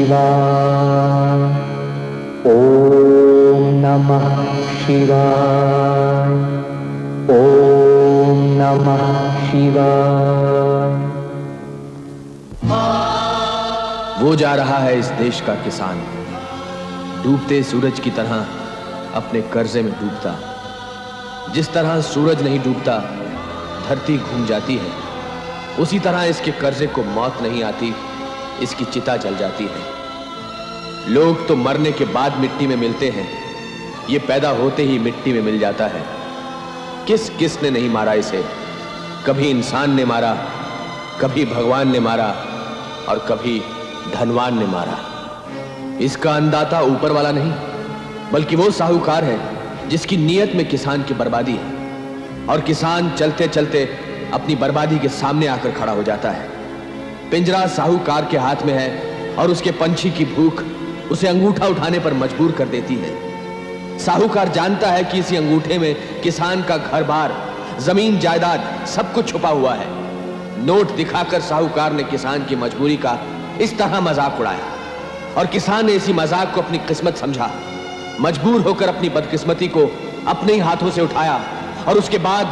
शिवाय। ओम नमः शिवाय। ओम नमः शिवाय। वो जा रहा है इस देश का किसान, डूबते सूरज की तरह अपने कर्जे में डूबता। जिस तरह सूरज नहीं डूबता, धरती घूम जाती है, उसी तरह इसके कर्जे को मौत नहीं आती, इसकी चिता जल जाती है। लोग तो मरने के बाद मिट्टी में मिलते हैं, ये पैदा होते ही मिट्टी में मिल जाता है। किसने नहीं मारा इसे? कभी इंसान ने मारा, कभी भगवान ने मारा, और कभी धनवान ने मारा। इसका अंदाता ऊपर वाला नहीं, बल्कि वो साहूकार है जिसकी नीयत में किसान की बर्बादी है, और किसान चलते चलते अपनी बर्बादी के सामने आकर खड़ा हो जाता है। पिंजरा साहूकार के हाथ में है और उसके पंछी की भूख उसे अंगूठा उठाने पर मजबूर कर देती है। साहूकार जानता है कि इसी अंगूठे में किसान का घर बार, जमीन जायदाद सब कुछ छुपा हुआ है। नोट दिखाकर साहूकार ने किसान की मजबूरी का इस तरह मजाक उड़ाया, और किसान ने इसी मजाक को अपनी किस्मत समझा। मजबूर होकर अपनी बदकिस्मती को अपने ही हाथों से उठाया, और उसके बाद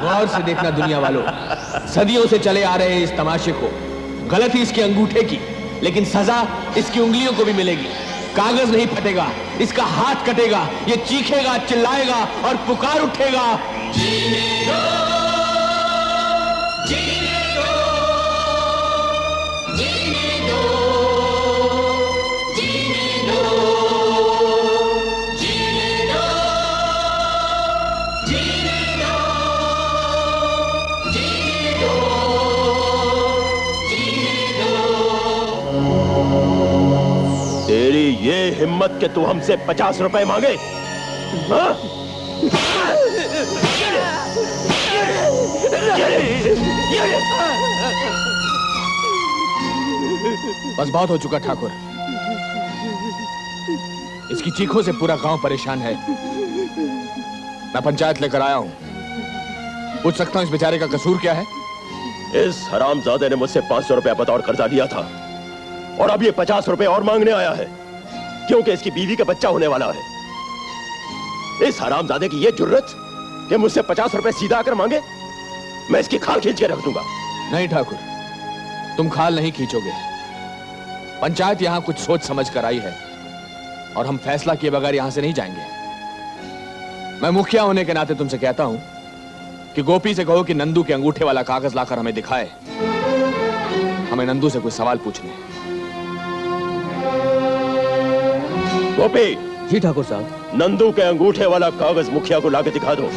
गौर से देखना दुनिया वालों, सदियों से चले आ रहे इस तमाशे को। गलती इसके अंगूठे की, लेकिन सजा इसकी उंगलियों को भी मिलेगी। कागज नहीं फटेगा, इसका हाथ कटेगा, ये चीखेगा, चिल्लाएगा और पुकार उठेगा, जीने दो, जीने दो, जीने दो, जीने दो, जीने दो, जीने दो, जीने दो, जीने दो। तेरी ये हिम्मत कि तू हमसे 50 रुपए मांगे? हाँ? बस बहुत हो चुका ठाकुर। इसकी चीखों से पूरा गांव परेशान है। मैं पंचायत लेकर आया हूं। पूछ सकता हूं इस बेचारे का कसूर क्या है? इस हरामजादे ने मुझसे 500 रुपया बतौर कर्जा लिया था, और अब ये 50 रुपए और मांगने आया है, क्योंकि इसकी बीवी का बच्चा होने वाला है। इस हरामजादे की ये जुर्रत कि मुझसे 50 रुपए सीधा आकर मांगे। मैं इसकी खाल खींच के रख दूंगा। नहीं ठाकुर, तुम खाल नहीं खींचोगे। पंचायत यहां कुछ सोच समझ कर आई है, और हम फैसला किए बगैर यहां से नहीं जाएंगे। मैं मुखिया होने के नाते तुमसे कहता हूं कि गोपी से कहो कि नंदू के अंगूठे वाला कागज लाकर हमें दिखाए। हमें नंदू से कुछ सवाल पूछने। गोपी। जी ठाकुर साहब। नंदू के अंगूठे वाला कागज मुखिया को लाके दिखा दो।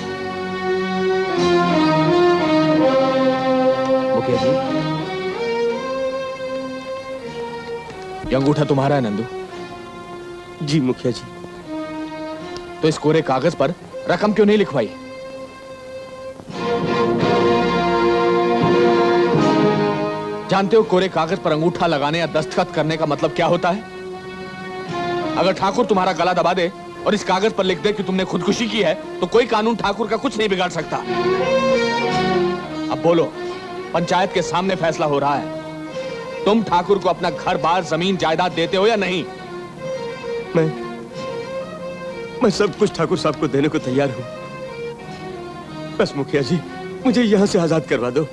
मुखिया जी, ये अंगूठा तुम्हारा है नंदू? जी मुखिया जी। तो इस कोरे कागज पर रकम क्यों नहीं लिखवाई? जानते हो कोरे कागज पर अंगूठा लगाने या दस्तखत करने का मतलब क्या होता है? अगर ठाकुर तुम्हारा गला दबा दे और इस कागज पर लिख दे कि तुमने खुदकुशी की है, तो कोई कानून ठाकुर का कुछ नहीं बिगाड़ सकता। अब बोलो, पंचायत के सामने फैसला हो रहा है। तुम ठाकुर को अपना घर बार, जमीन जायदाद देते हो या नहीं? मैं सब कुछ ठाकुर साहब को देने को तैयार हूं। बस मुखिया जी, मुझे यहां से आजाद करवा दो।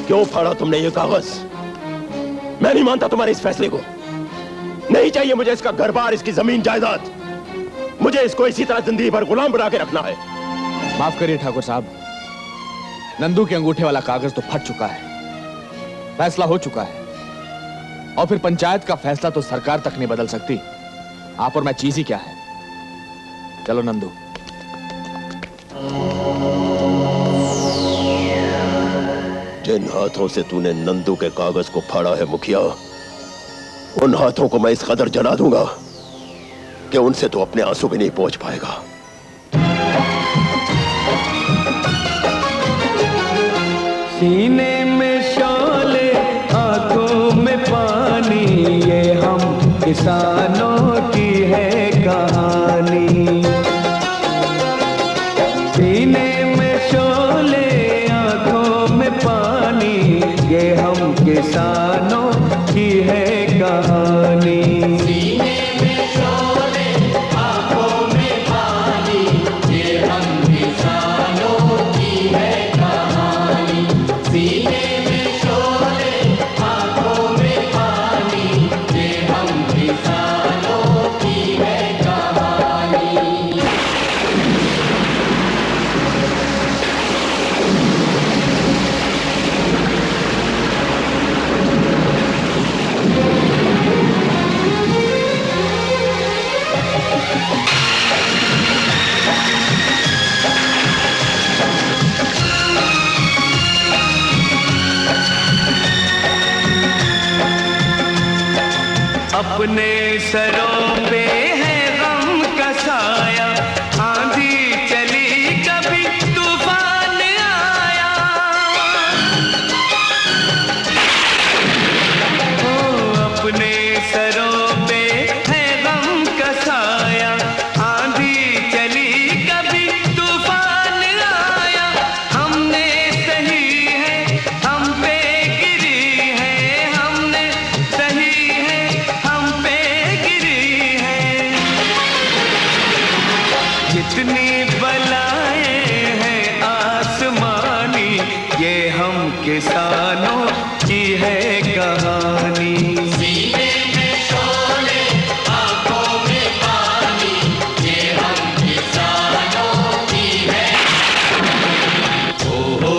क्यों फाड़ा तुमने ये कागज? मैं नहीं मानता तुम्हारे इस फैसले को। नहीं चाहिए मुझे इसका घर बार, इसकी जमीन जायदाद। मुझे इसको इसी तरह जिंदगी भर गुलाम बना के रखना है। माफ करिए ठाकुर साहब, नंदू के अंगूठे वाला कागज तो फट चुका है, फैसला हो चुका है, और फिर पंचायत का फैसला तो सरकार तक नहीं बदल सकती। आप और मैं चीज ही क्या है। चलो नंदू। जिन हाथों से तूने नंदू के कागज को फाड़ा है मुखिया, उन हाथों को मैं इस कदर जला दूंगा कि उनसे तो अपने आंसू भी नहीं पहुंच पाएगा। सीने में शोले, आंखों में पानी, ये हम किसानों की है कहानी। सीने में शोले आंखों में पानी, ये हम किसानों की है कहानी। अपने सरों पे है गम का साया, आंधी चली कभी तूफान आया। ओ अपने सरों पे है गम का साया, आंधी चली कभी तूफान आया। हमने सही है हम पे गिरी है, हमने सही है हम पे गिरी है। जितनी बलाएं हैं आसमानी, ये हम किसानों की है कहानी। सीने में शोले आंखों में पानी, ये हम किसानों की है। ओ हो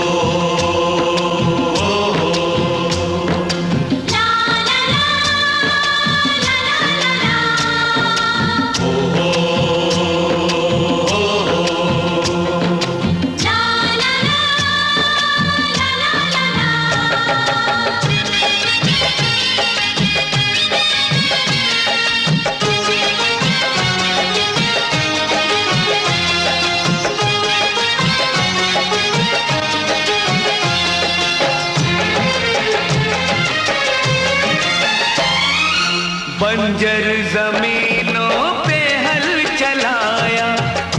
बंजर जमीनों पे हल चलाया,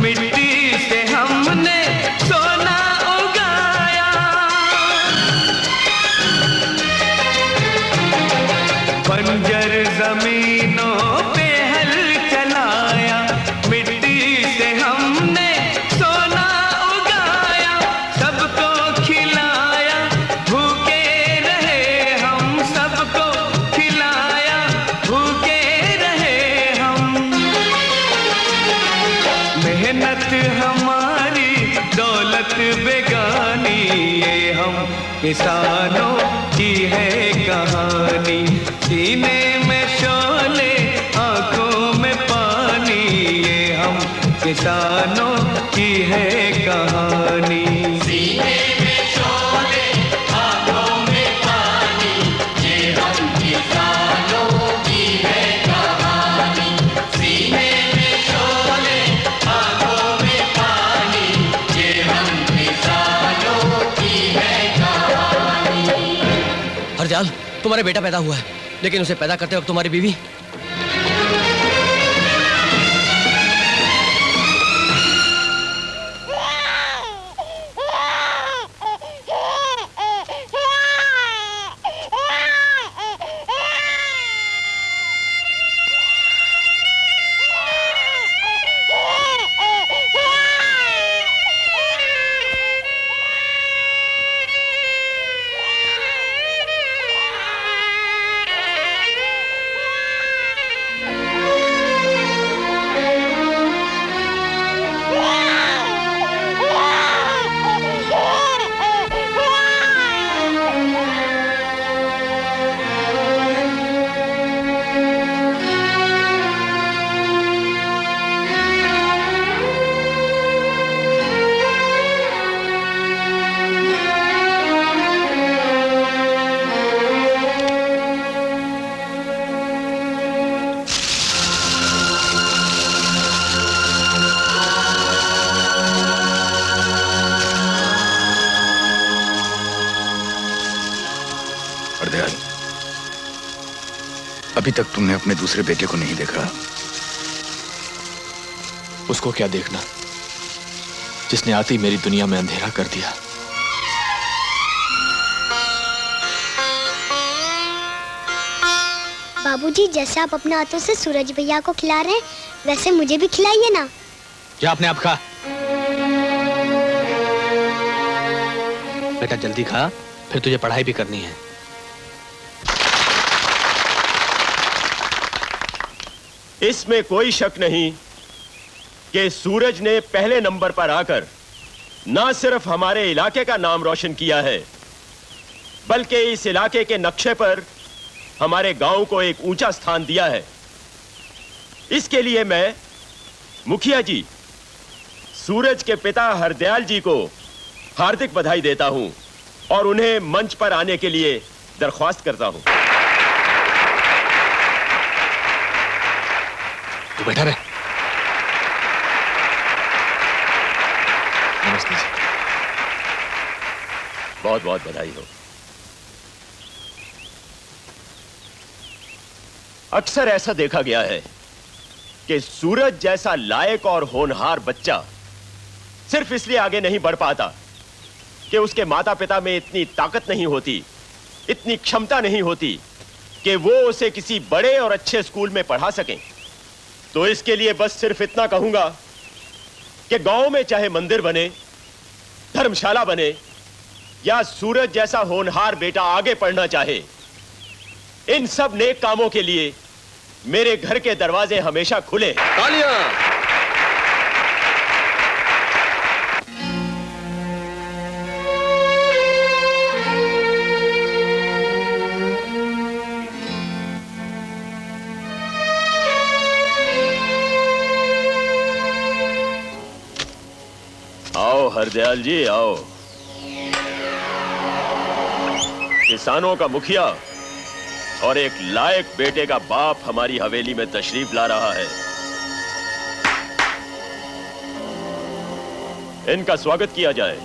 मिट्टी से हमने सोना उगाया। बंजर जमीनों पे हल चलाया, मिट्टी से हमने सोना उगाया। सबको खिलाया भूखे रहे हम, सबको खिलाया भूखे रहे हम। मेहनत हमारी दौलत बेगानी, ये हम किसानों की है कहानी। सीने में शोले आंखों में पानी, ये हम किसानों की है कहानी। सीने में शोले आंखों में पानी, ये हम किसानों की है कहानी। सीने में शोले आंखों में पानी, ये हम किसानों की है कहानी। हरजाल, तुम्हारा बेटा पैदा हुआ है, लेकिन उसे पैदा करते वक्त तुम्हारी बीवी अभी तक तुमने अपने दूसरे बेटे को नहीं देखा। उसको क्या देखना, जिसने आती मेरी दुनिया में अंधेरा कर दिया। बाबूजी, जैसे आप अपने हाथों से सूरज भैया को खिला रहे हैं, वैसे मुझे भी खिलाइए ना। क्या अपने आप खा। बेटा जल्दी खा, फिर तुझे पढ़ाई भी करनी है। इसमें कोई शक नहीं कि सूरज ने पहले नंबर पर आकर ना सिर्फ हमारे इलाके का नाम रोशन किया है, बल्कि इस इलाके के नक्शे पर हमारे गांव को एक ऊंचा स्थान दिया है। इसके लिए मैं मुखिया जी, सूरज के पिता हरदयाल जी को हार्दिक बधाई देता हूं और उन्हें मंच पर आने के लिए दरख्वास्त करता हूं। तू बैठा रहे। नमस्ते जी। बहुत बहुत बधाई हो। अक्सर ऐसा देखा गया है कि सूरज जैसा लायक और होनहार बच्चा सिर्फ इसलिए आगे नहीं बढ़ पाता कि उसके माता पिता में इतनी ताकत नहीं होती, इतनी क्षमता नहीं होती कि वो उसे किसी बड़े और अच्छे स्कूल में पढ़ा सकें। तो इसके लिए बस सिर्फ इतना कहूंगा कि गांव में चाहे मंदिर बने, धर्मशाला बने, या सूरज जैसा होनहार बेटा आगे पढ़ना चाहे, इन सब नेक कामों के लिए मेरे घर के दरवाजे हमेशा खुले। तालियां। आओ हरदयाल जी, आओ। किसानों का मुखिया और एक लायक बेटे का बाप हमारी हवेली में तशरीफ ला रहा है। इनका स्वागत किया जाए।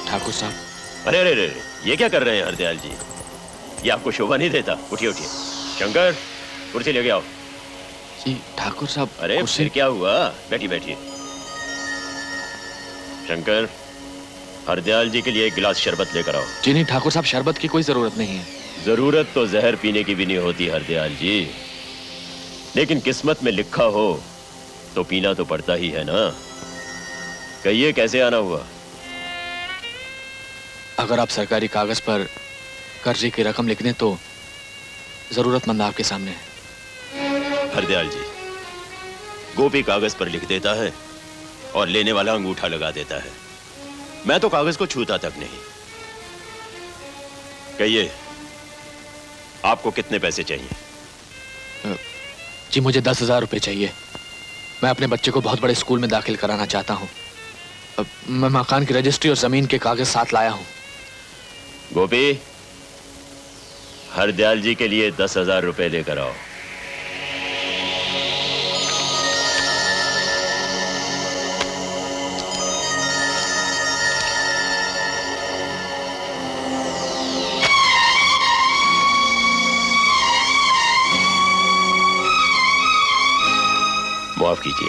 ठाकुर साहब। अरे अरे अरे, ये क्या कर रहे हैं हरदयाल जी? ये आपको शोभा नहीं देता। उठिए उठिए। शंकर, कुर्सी लेके आओ। जी ठाकुर साहब। अरे फिर क्या हुआ? बैठिए बैठिए। शंकर, हरदयाल जी के लिए एक गिलास शरबत लेकर आओ। जी नहीं ठाकुर साहब, शरबत की कोई जरूरत नहीं है। जरूरत तो जहर पीने की भी नहीं होती हरदयाल जी, लेकिन किस्मत में लिखा हो तो पीना तो पड़ता ही है ना। कहिए कैसे आना हुआ? अगर आप सरकारी कागज पर कर्जे की रकम लिख दें तो जरूरतमंद आपके सामने है। हरदयाल जी, गोपी कागज पर लिख देता है और लेने वाला अंगूठा लगा देता है। मैं तो कागज को छूता तक नहीं। कहिए, आपको कितने पैसे चाहिए? जी मुझे 10,000 रुपए चाहिए। मैं अपने बच्चे को बहुत बड़े स्कूल में दाखिल कराना चाहता हूँ। मैं मकान की रजिस्ट्री और जमीन के कागज साथ लाया हूँ। गोपी, हरदयाल जी के लिए 10,000 रुपए लेकर आओ। माफ कीजिए,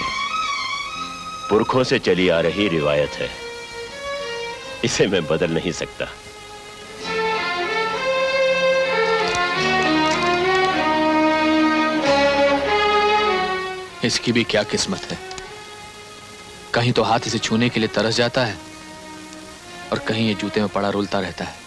पुरखों से चली आ रही रिवायत है, इसे मैं बदल नहीं सकता। इसकी भी क्या किस्मत है। कहीं तो हाथ इसे छूने के लिए तरस जाता है और कहीं ये जूते में पड़ा रुलता रहता है।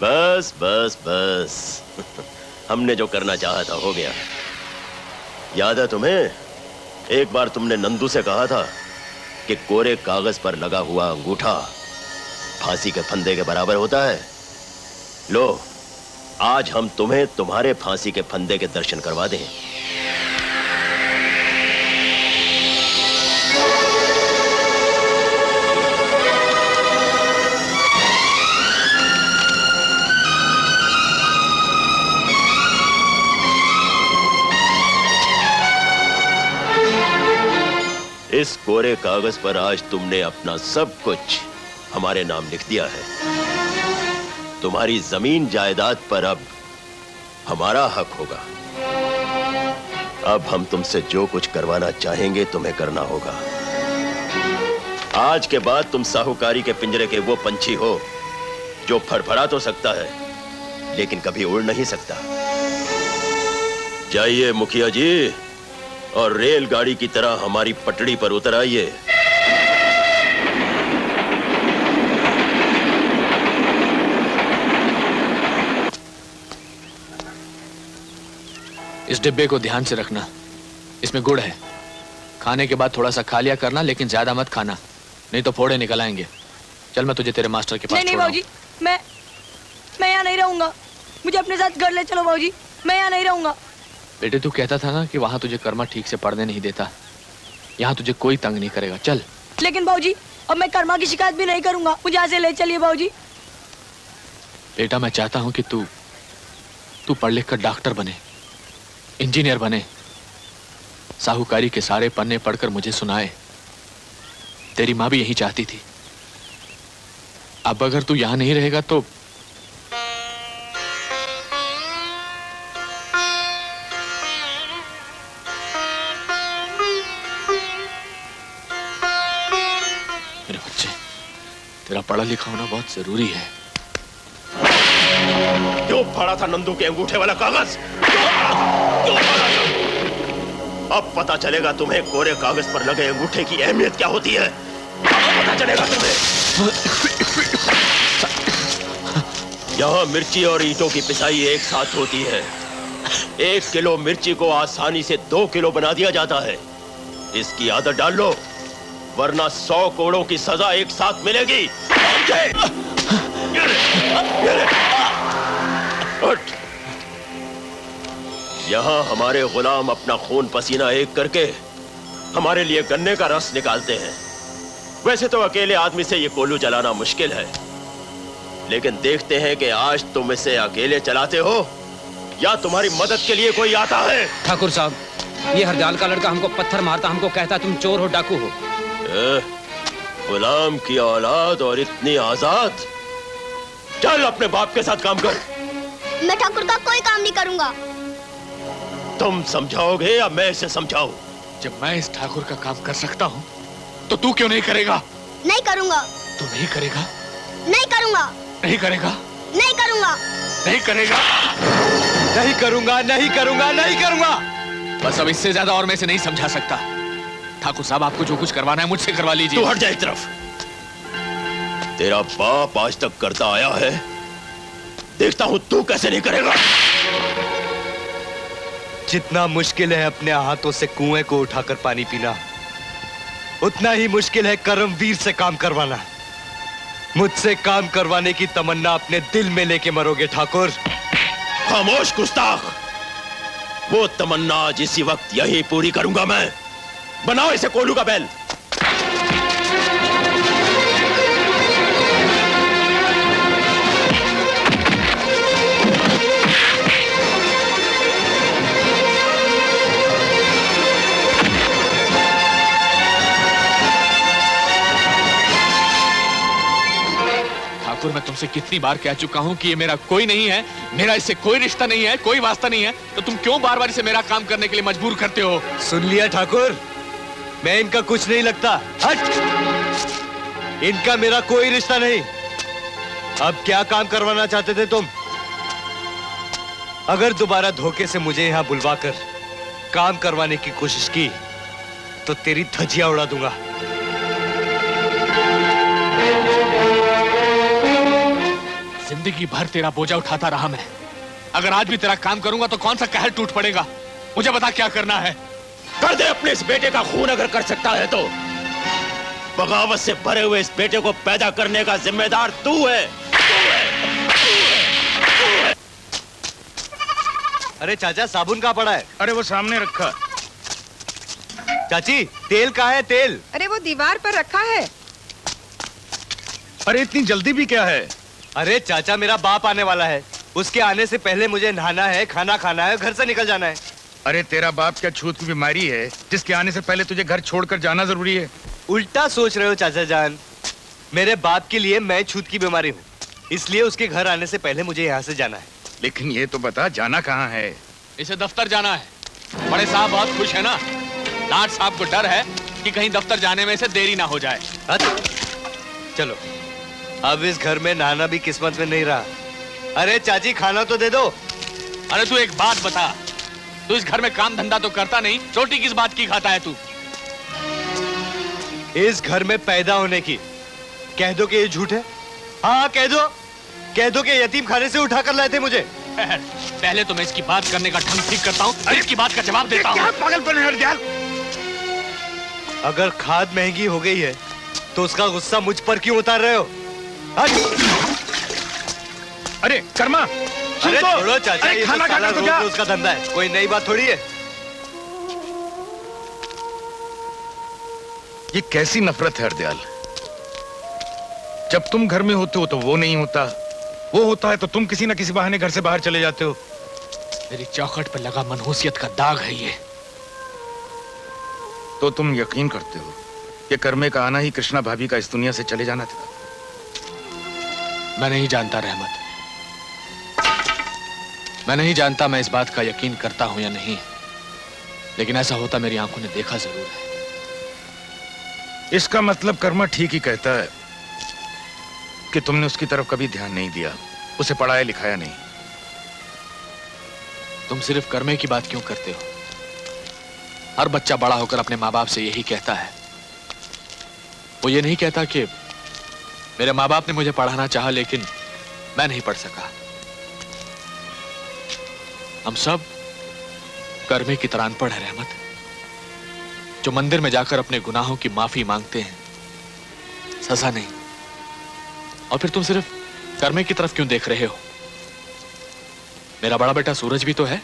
बस बस बस हमने जो करना चाहा था हो गया। याद है तुम्हें, एक बार तुमने नंदू से कहा था कि कोरे कागज पर लगा हुआ अंगूठा फांसी के फंदे के बराबर होता है। लो, आज हम तुम्हें तुम्हारे फांसी के फंदे के दर्शन करवा दें। इस कोरे कागज पर आज तुमने अपना सब कुछ हमारे नाम लिख दिया है। तुम्हारी जमीन जायदाद पर अब हमारा हक होगा। अब हम तुमसे जो कुछ करवाना चाहेंगे तुम्हें करना होगा। आज के बाद तुम साहूकारी के पिंजरे के वो पंछी हो जो फड़फड़ा तो सकता है लेकिन कभी उड़ नहीं सकता। जाइए मुखिया जी और रेलगाड़ी की तरह हमारी पटड़ी पर उतर आइए। इस डिब्बे को ध्यान से रखना, इसमें गुड़ है। खाने के बाद थोड़ा सा खा लिया करना, लेकिन ज्यादा मत खाना, नहीं तो फोड़े निकल आएंगे। चल मैं तुझे तेरे मास्टर के पास नहीं बाबूजी, मैं यहाँ नहीं रहूंगा। मुझे अपने साथ घर ले चलो बाबूजी, मैं यहाँ नहीं रहूंगा। बेटे तू कहता था ना कि वहां तुझे कर्मा ठीक से पढ़ने नहीं देता, यहाँ तुझे कोई तंग नहीं करेगा। चल। लेकिन बाबूजी अब मैं कर्मा की शिकायत भी नहीं करूंगा, मुझे यहाँ से ले चलिए बाबूजी। बेटा मैं चाहता हूँ कि तू पढ़ लिख कर डॉक्टर बने, इंजीनियर बने, साहूकारी के सारे पन्ने पढ़कर मुझे सुनाए। तेरी माँ भी यही चाहती थी। अब अगर तू यहां नहीं रहेगा तो मेरे बच्चे, तेरा पढ़ा लिखा होना बहुत जरूरी है। क्यों फाड़ा था नंदू के अंगूठे वाला कागज? क्यों फाड़ा था? अब पता चलेगा तुम्हें कोरे कागज पर लगे अंगूठे की अहमियत क्या होती है। पता चलेगा तुम्हें। यहाँ मिर्ची और ईंटों की पिसाई एक साथ होती है। 1 किलो मिर्ची को आसानी से 2 किलो बना दिया जाता है। इसकी आदत डाल लो, वरना 100 कोड़ों की सजा एक साथ मिलेगी। उठ। यहाँ हमारे गुलाम अपना खून पसीना एक करके हमारे लिए गन्ने का रस निकालते हैं। वैसे तो अकेले आदमी से ये कोल्हू चलाना मुश्किल है, लेकिन देखते हैं कि आज तुम इसे अकेले चलाते हो या तुम्हारी मदद के लिए कोई आता है। ठाकुर साहब, ये हरजाल का लड़का हमको पत्थर मारता, हमको कहता तुम चोर हो, डाकू हो। गुलाम की औलाद और इतनी आजाद। चल अपने बाप के साथ काम कर। मैं ठाकुर का कोई काम नहीं करूंगा। तुम समझाओगे या मैं इसे समझाऊं? जब मैं इस ठाकुर का काम कर सकता हूँ तो तू क्यों नहीं करेगा? नहीं करूंगा। तू नहीं करेगा? नहीं करूंगा। नहीं करेगा? नहीं करूंगा। नहीं करेगा? नहीं करूंगा, नहीं करूंगा, नहीं करूंगा। बस अब इससे ज्यादा और मैं इसे नहीं समझा सकता। ठाकुर साहब, आपको जो कुछ करवाना है मुझसे करवा लीजिए। तू हट जा एक तरफ। तेरा बाप आज तक करता आया है, देखता हूं तू कैसे नहीं करेगा। जितना मुश्किल है अपने हाथों से कुएं को उठाकर पानी पीना, उतना ही मुश्किल है कर्मवीर से काम करवाना। मुझसे काम करवाने की तमन्ना अपने दिल में लेके मरोगे ठाकुर। खामोश गुस्ताख। वो तमन्ना आज इसी वक्त यही पूरी करूंगा मैं। बनाओ इसे कोल्हू का बैल। मैं तुमसे कितनी बार कह चुका हूं कि ये मेरा कोई नहीं है, मेरा इससे कोई रिश्ता नहीं है, कोई वास्ता नहीं है, तो तुम क्यों बार बार इसे मेरा काम करने के लिए मजबूर करते हो? सुन लिया ठाकुर, मैं इनका कुछ नहीं लगता। हट। इनका मेरा कोई रिश्ता नहीं। अब क्या काम करवाना चाहते थे तुम? अगर दोबारा धोखे से मुझे यहां बुलवाकर काम करवाने की कोशिश की तो तेरी धज्जियां उड़ा दूंगा। जिंदगी भर तेरा बोझा उठाता रहा मैं। अगर आज भी तेरा काम करूंगा तो कौन सा कहर टूट पड़ेगा? मुझे बता क्या करना है। कर दे अपने इस बेटे का खून अगर कर सकता है तो। बगावत से भरे हुए इस बेटे को पैदा करने का जिम्मेदार तू है। अरे चाचा, साबुन कहाँ पड़ा है? अरे वो सामने रखा। चाची, तेल कहाँ है? तेल अरे वो दीवार पर रखा है। अरे इतनी जल्दी भी क्या है? अरे चाचा, मेरा बाप आने वाला है, उसके आने से पहले मुझे नहाना है, खाना खाना है, घर से निकल जाना है। अरे तेरा बाप क्या छूत की बीमारी है जिसके आने से पहले तुझे घर छोड़कर जाना जरूरी है? उल्टा सोच रहे हो चाचा जान। मेरे बाप के लिए मैं छूत की बीमारी हूँ, इसलिए उसके घर आने से पहले मुझे यहाँ से जाना है। लेकिन ये तो बता, जाना कहाँ है? इसे दफ्तर जाना है। बड़े साहब बहुत खुश है ना? लाट साहब को डर है कि कहीं दफ्तर जाने में से देरी ना हो जाए। चलो, अब इस घर में नहाना भी किस्मत में नहीं रहा। अरे चाची, खाना तो दे दो। अरे तू एक बात बता, तू इस घर में काम धंधा तो करता नहीं, रोटी किस बात की खाता है तू? इस घर में पैदा होने की कह दो कि ये झूठ है। हाँ, कह दो कि यतीम खाने से उठा कर लाए थे मुझे। पहले तो मैं इसकी बात करने का ढंग ठीक करता हूँ, इसकी बात का जवाब देता हूँ। पागलपन है हरदयाल। अगर खाद महंगी हो गई है तो उसका गुस्सा मुझ पर क्यों उतार रहे हो? अरे कर्मा, अरे छोड़ो चाचा, ये खाना खाना तो क्या? उसका धंधा है, कोई नई बात थोड़ी है। ये कैसी नफरत है हरदयाल? जब तुम घर में होते हो तो वो नहीं होता, वो होता है तो तुम किसी ना किसी बहाने घर से बाहर चले जाते हो। मेरी चौखट पर लगा मनहूसियत का दाग है ये। तो तुम यकीन करते हो कि कर्मे का आना ही कृष्णा भाभी का इस दुनिया से चले जाना था? मैं नहीं जानता रहमत, मैं नहीं जानता मैं इस बात का यकीन करता हूं या नहीं, लेकिन ऐसा होता मेरी आंखों ने देखा जरूर है। इसका मतलब कर्मा ठीक ही कहता है कि तुमने उसकी तरफ कभी ध्यान नहीं दिया, उसे पढ़ाया लिखाया नहीं। तुम सिर्फ कर्मे की बात क्यों करते हो? हर बच्चा बड़ा होकर अपने माँ बाप से यही कहता है। वो ये नहीं कहता कि मेरे माँ बाप ने मुझे पढ़ाना चाहा लेकिन मैं नहीं पढ़ सका। हम सब कर्मे की तरह अनपढ़ है रहमत, जो मंदिर में जाकर अपने गुनाहों की माफी मांगते हैं, सजा नहीं। और फिर तुम सिर्फ कर्मे की तरफ क्यों देख रहे हो? मेरा बड़ा बेटा सूरज भी तो है।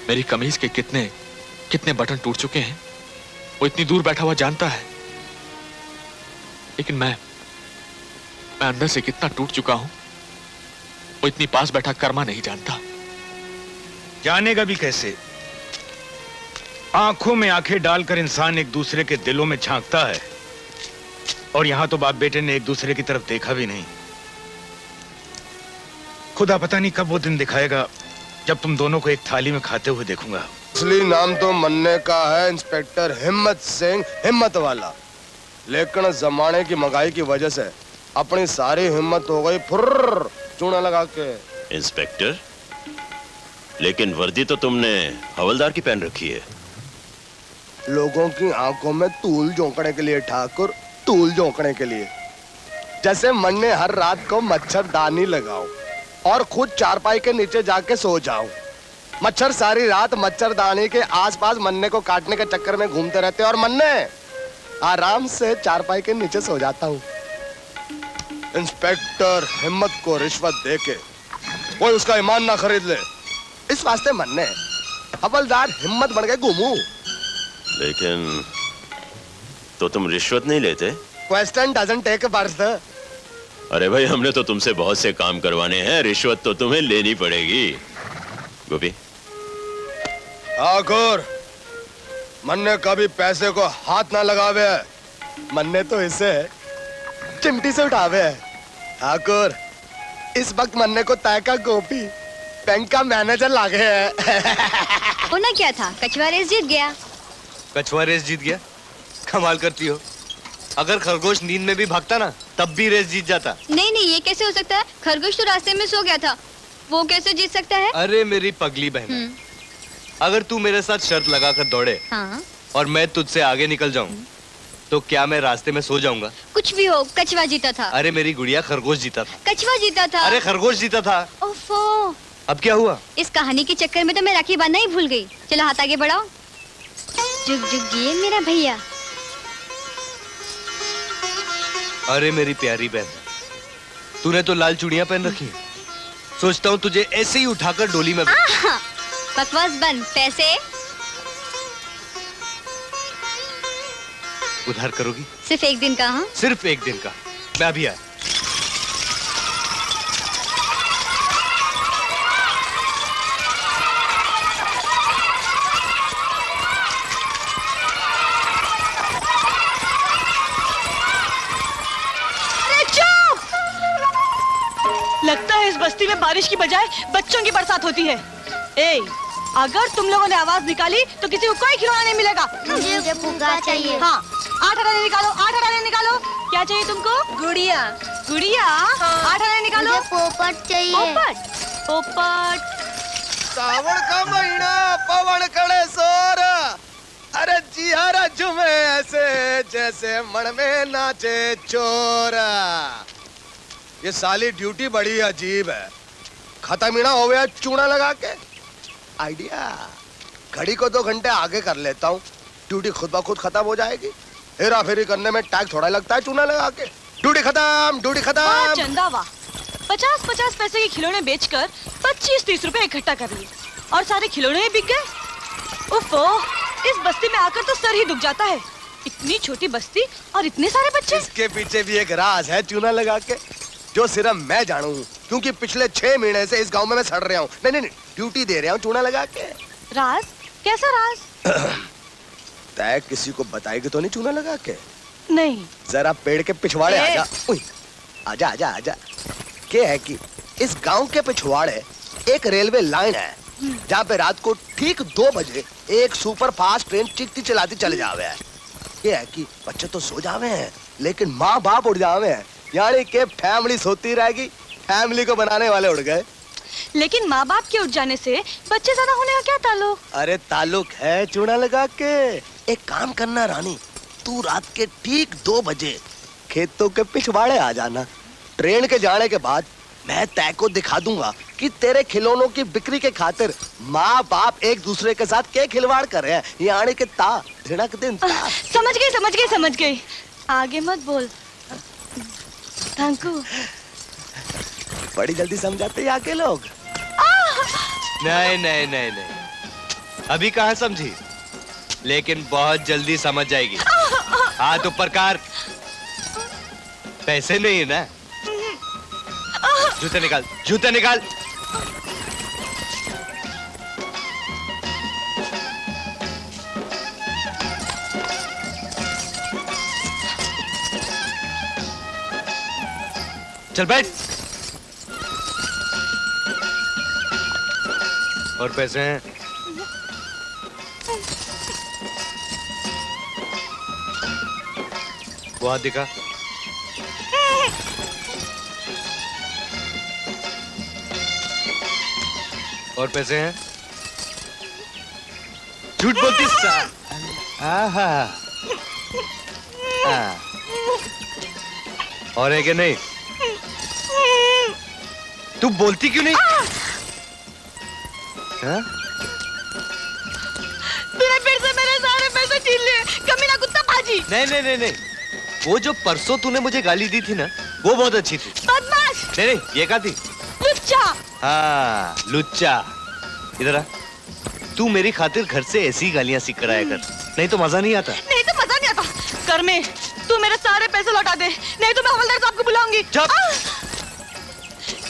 मेरी कमीज के कितने कितने बटन टूट चुके हैं, वो इतनी दूर बैठा हुआ जानता है, लेकिन मैं अंदर से कितना टूट चुका हूं, वो इतनी पास बैठा कर्मा नहीं जानता। जानेगा भी कैसे? आंखों में आंखें डालकर इंसान एक दूसरे के दिलों में झांकता है, और यहां तो बाप बेटे ने एक दूसरे की तरफ देखा भी नहीं। खुदा पता नहीं कब वो दिन दिखाएगा जब तुम दोनों को एक थाली में खाते हुए देखूंगा। असली नाम तो मन्ने का है इंस्पेक्टर हिम्मत सिंह, हिम्मत वाला, लेकिन जमाने की महंगाई की वजह से अपनी सारी हिम्मत हो गई फुर्र चूना लगा के। इंस्पेक्टर, लेकिन वर्दी तो तुमने हवलदार की पहन रखी है। लोगों की आंखों में तूल झोंकने के लिए ठाकुर, तूल झोंकने के लिए। जैसे मन्ने हर रात को मच्छरदानी लगाओ और खुद चारपाई के नीचे जाके सो जाओ। मच्छर सारी रात मच्छरदानी के आसपास मन्ने को काटने के चक्कर में घूमते रहते और मन्ने आराम से चारपाई के नीचे सो जाता हूँ। इंस्पेक्टर हिम्मत को रिश्वत देके कोई उसका ईमान ना खरीद ले, इस वास्ते मन्ने हवलदार हिम्मत बन के घूमू। लेकिन तो तुम रिश्वत नहीं लेते? Question doesn't take birth. अरे भाई, हमने तो तुमसे बहुत से काम करवाने हैं, रिश्वत तो तुम्हें लेनी पड़ेगी। गोपी, ठाकुर, मन्ने कभी पैसे को हाथ ना लगावे, मन्ने तो इसे चिमटी से उठावे। ठाकुर, इस वक्त मन्ने को तय का गोपी बैंक का मैनेजर लागे है। होना क्या था, कछुआ रेस जीत गया। कछुआ रेस जीत गया? कमाल करती हो। अगर खरगोश नींद में भी भागता ना तब भी रेस जीत जाता। नहीं नहीं, ये कैसे हो सकता है? खरगोश तो रास्ते में सो गया था, वो कैसे जीत सकता है? अरे मेरी पगली बहन, अगर तू मेरे साथ शर्त लगाकर दौड़े हाँ? और मैं तुझसे आगे निकल जाऊं तो क्या मैं रास्ते में सो जाऊंगा? कुछ भी हो, कछुआ जीता था। अरे मेरी गुड़िया, खरगोश जीता था। कछुआ जीता था। अरे खरगोश जीता था। ओफो, अब क्या हुआ? इस कहानी के चक्कर में तो मैं राखी बांधना ही भूल गई। चलो हाथ आगे बढ़ाओ। जुग जुग जिए मेरा भैया। अरे मेरी प्यारी बहन, तूने तो लाल चूड़ियां पहन रखी हैं। सोचता हूँ तुझे ऐसे ही उठाकर डोली में। बकवास बंद। पैसे उधार करोगी? सिर्फ एक दिन का। हाँ, सिर्फ एक दिन का। मैं अभी आया। लगता है इस बस्ती में बारिश की बजाय बच्चों की बरसात होती है। ए, अगर तुम लोगों ने आवाज निकाली तो किसी को कोई खिलौना नहीं मिलेगा। मुझे फुग्गा चाहिए। हाँ 8 आने निकालो, 8 आने निकालो। क्या चाहिए तुमको? गुड़िया। गुड़िया? 8 आने निकालो। मुझे पोपट चाहिए। पोपट? पोपट। सावन का महीना पवन खड़े सोर, अरे जिहारा झूमे ऐसे जैसे मन में नाचे चोर। ये साली ड्यूटी बड़ी अजीब है, खत्म ही ना हो गया चूना लगा के। आइडिया, घड़ी को 2 घंटे आगे कर लेता हूँ, ड्यूटी खुद ब खुद खत्म हो जाएगी। हेरा फेरी करने में टैग थोड़ा लगता है चूना लगा के। ड्यूटी खत्म, ड्यूटी खत्म। चंदा वाह, 50-50 पैसे के खिलौने बेचकर 25-30 रुपए इकट्ठा कर लिए और सारे खिलौने बिक गए। उफ़ो, इस बस्ती में आकर तो सर ही दुख जाता है। इतनी छोटी बस्ती और इतने सारे बच्चे। इसके पीछे भी एक राज है चूना लगा के, जो सिर्फ मैं जानू हूँ, क्योंकि पिछले 6 महीने से इस गांव में मैं सड़ रहा हूँ। नहीं, ड्यूटी दे रहा हूँ चूना लगा के। राज? कैसा राज? तय किसी को बताएगी तो नहीं चूना लगा के? नहीं। जरा पेड़ के पिछवाड़े आजा। आजा आजा आजा। क्या है कि इस गांव के पिछवाड़े एक रेलवे लाइन है, जहाँ पे रात को ठीक 2 बजे एक सुपर फास्ट ट्रेन चिकती चलाती चले जावे है। ये है कि बच्चे तो सो जावे हैं, लेकिन माँ बाप उड़ जावे हैं, यानी कि फैमिली सोती रहेगी, फैमिली को बनाने वाले उड़ गए। लेकिन माँ बाप के उठ जाने से बच्चे ज्यादा होने का क्या ताल्लुक? अरे ताल्लुक है चूना लगा के। एक काम करना रानी, तू रात के ठीक 2 बजे खेतों के पिछवाड़े आ जाना। ट्रेन के जाने के बाद मैं तय को दिखा दूंगा कि तेरे खिलौनों की बिक्री के खातिर माँ बाप एक दूसरे के साथ क्या खिलवाड़ कर रहे हैं, यानी कि ता धिड़क दिन ता। समझ गई। आगे मत बोल। Thank you. बड़ी जल्दी समझाते यहाँ के लोग। नहीं, अभी कहाँ समझी, लेकिन बहुत जल्दी समझ जाएगी। हाथ ऊपर कर। पैसे नहीं है ना? जूते निकाल, जूते निकाल। चल बैठ। और पैसे हैं? वो हाथ दिखा। और पैसे हैं? झूठ बोलती सा। और है कि नहीं? तू बोलती क्यों नहीं? हाँ? तूने फिर से मेरे सारे पैसे छीन लिए, कमीना कुत्ता भाजी। नहीं, वो जो परसों तूने मुझे गाली दी थी ना, वो बहुत अच्छी थी। बदमाश। नहीं, ये क्या थी? लुच्चा। हाँ, लुच्चा। इधर आ। तू मेरी खातिर घर से ऐसी गालियां सीख कर आया कर, नहीं तो मजा नहीं आता। नहीं तो मजा नहीं आता। कर में तू मेरे सारे पैसे लौटा दे, नहीं तो मैं हवलदार साहब को बुलाऊंगी।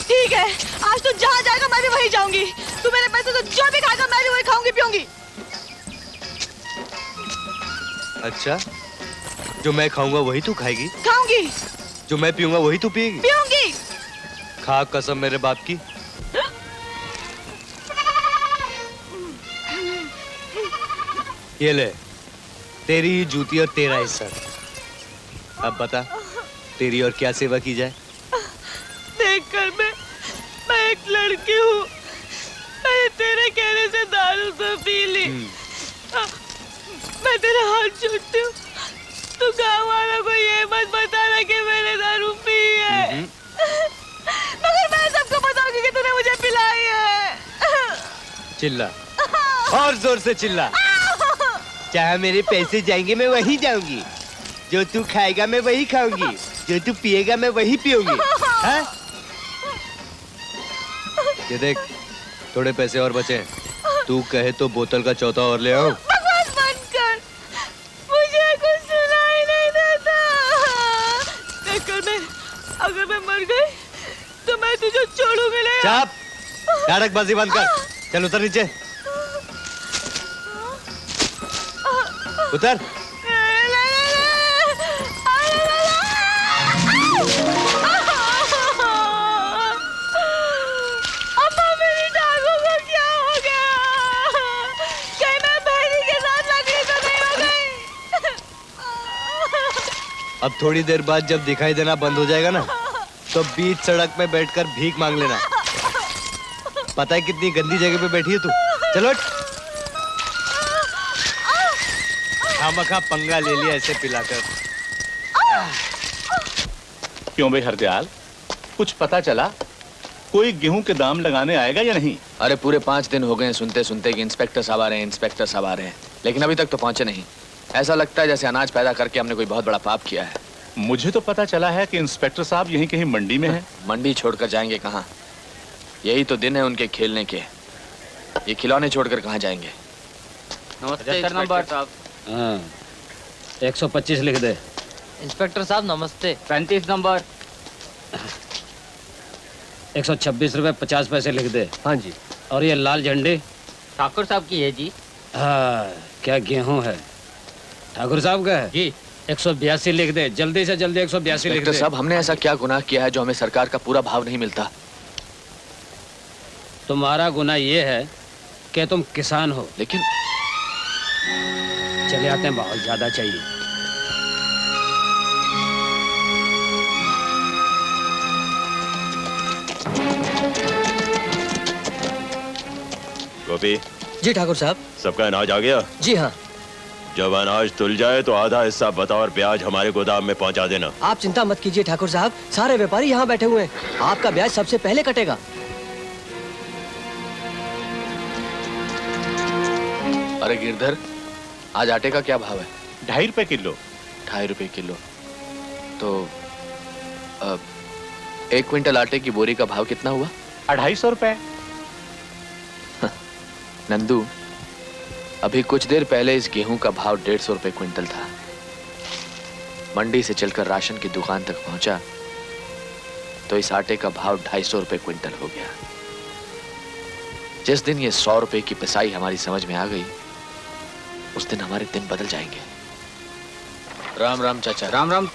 ठीक है, आज तू जहाँ जाएगा मैं भी वहीं जाऊंगी। तू मेरे पैसे से जो भी खाएगा मैं भी वही खाऊंगी पीऊंगी। अच्छा, जो मैं खाऊंगा वही तू खाएगी? खाऊंगी। जो मैं पीऊंगा वही तू पिएगी? पीऊंगी। खा कसम मेरे बाप की। ये ले, तेरी ही जूती और तेरा हिस्सा। अब बता, तेरी और क्या सेवा की जाए? देखकर मैं एक लड़की हूँ, मैं तेरे कहने से दारू तो पी ली। मैं तेरा हाथ जोड़ती हूँ, तू गाँव वालों को ये मत बताना कि मैंने दारू पी है। मगर मैं सबको बताऊंगी कि तूने मुझे पिलाई है। चिल्ला, और जोर से चिल्ला। जहाँ मेरे पैसे जाएंगे मैं वहीं जाऊंगी, जो तू खाएगा मैं वही खाऊंगी, जो तू पिएगा मैं वही पीऊंगी। हाँ? ये देख, थोड़े पैसे और बचे, तू कहे तो बोतल का चौथा और ले आओ। बकवास बंद कर, मुझे कुछ सुनाई नहीं देता। अगर मैं मर गई तो मैं तुझे छोड़ूंगी नहीं। चुप, नाटकबाजी बंद कर। चल उतर नीचे, उतर। अम्मा मेरी टांगों को क्या हो गया? अब थोड़ी देर बाद जब दिखाई देना बंद हो जाएगा ना, तो बीच सड़क में बैठकर भीख मांग लेना। पता है कितनी गंदी जगह पे बैठी है तू? चलो खामखा पंगा ले लिया ऐसे पिलाकर। क्यों भाई हरदयाल, कुछ पता चला? कोई गेहूं के दाम लगाने आएगा या नहीं? अरे पूरे 5 दिन हो गए हैं सुनते सुनते कि इंस्पेक्टर साहब आ रहे हैं, इंस्पेक्टर साहब आ रहे हैं, लेकिन अभी तक तो पहुंचे नहीं। ऐसा लगता है जैसे अनाज पैदा करके हमने कोई बहुत बड़ा पाप किया है। मुझे तो पता चला है कि इंस्पेक्टर साहब यहीं कहीं मंडी में हैं। मंडी छोड़कर जाएंगे कहाँ? यही तो दिन है उनके खेलने के। ये खिलौने छोड़कर कहाँ जाएंगे? नमस्ते नंबर साहब। हाँ, 125 लिख दे। इंस्पेक्टर साहब नमस्ते। 35 नंबर। 126 रुपए 50 पैसे लिख दे। हाँ जी। और ये लाल झंडी? ठाकुर साहब की है जी। हाँ, क्या गेहूं है? ठाकुर साहब का है जी। 182 लिख दे, जल्दी से जल्दी 182 लिख दे। साहब, हमने ऐसा क्या गुनाह किया है जो हमें सरकार का पूरा भाव नहीं मिलता? तुम्हारा गुनाह ये है कि तुम किसान हो। लेकिन चले आते हैं, बहुत ज्यादा चाहिए। गोपी जी ठाकुर साहब। सबका अनाज आ गया? जी हाँ। जब अनाज तुल जाए तो आधा हिस्सा बतौर ब्याज हमारे गोदाम में पहुंचा देना। आप चिंता मत कीजिए ठाकुर साहब, सारे व्यापारी यहाँ बैठे हुए हैं। आपका ब्याज सबसे पहले कटेगा। अरे गिरधर, आज आटे का क्या भाव है? 2.5 रुपए किलो। 2.5 रुपए किलो। तो 1 क्विंटल आटे की बोरी का भाव कितना हुआ? 250 रुपए। नंदू, अभी कुछ देर पहले इस गेहूं का भाव 150 रुपए क्विंटल था। मंडी से चलकर राशन की दुकान तक पहुंचा तो इस आटे का भाव 250 रुपए क्विंटल हो गया। जिस दिन ये 100 रुपए की पिसाई हमारी समझ में आ गई, उस दिन हमारे दिन बदल जाएंगे। राम राम चाचा। राम राम।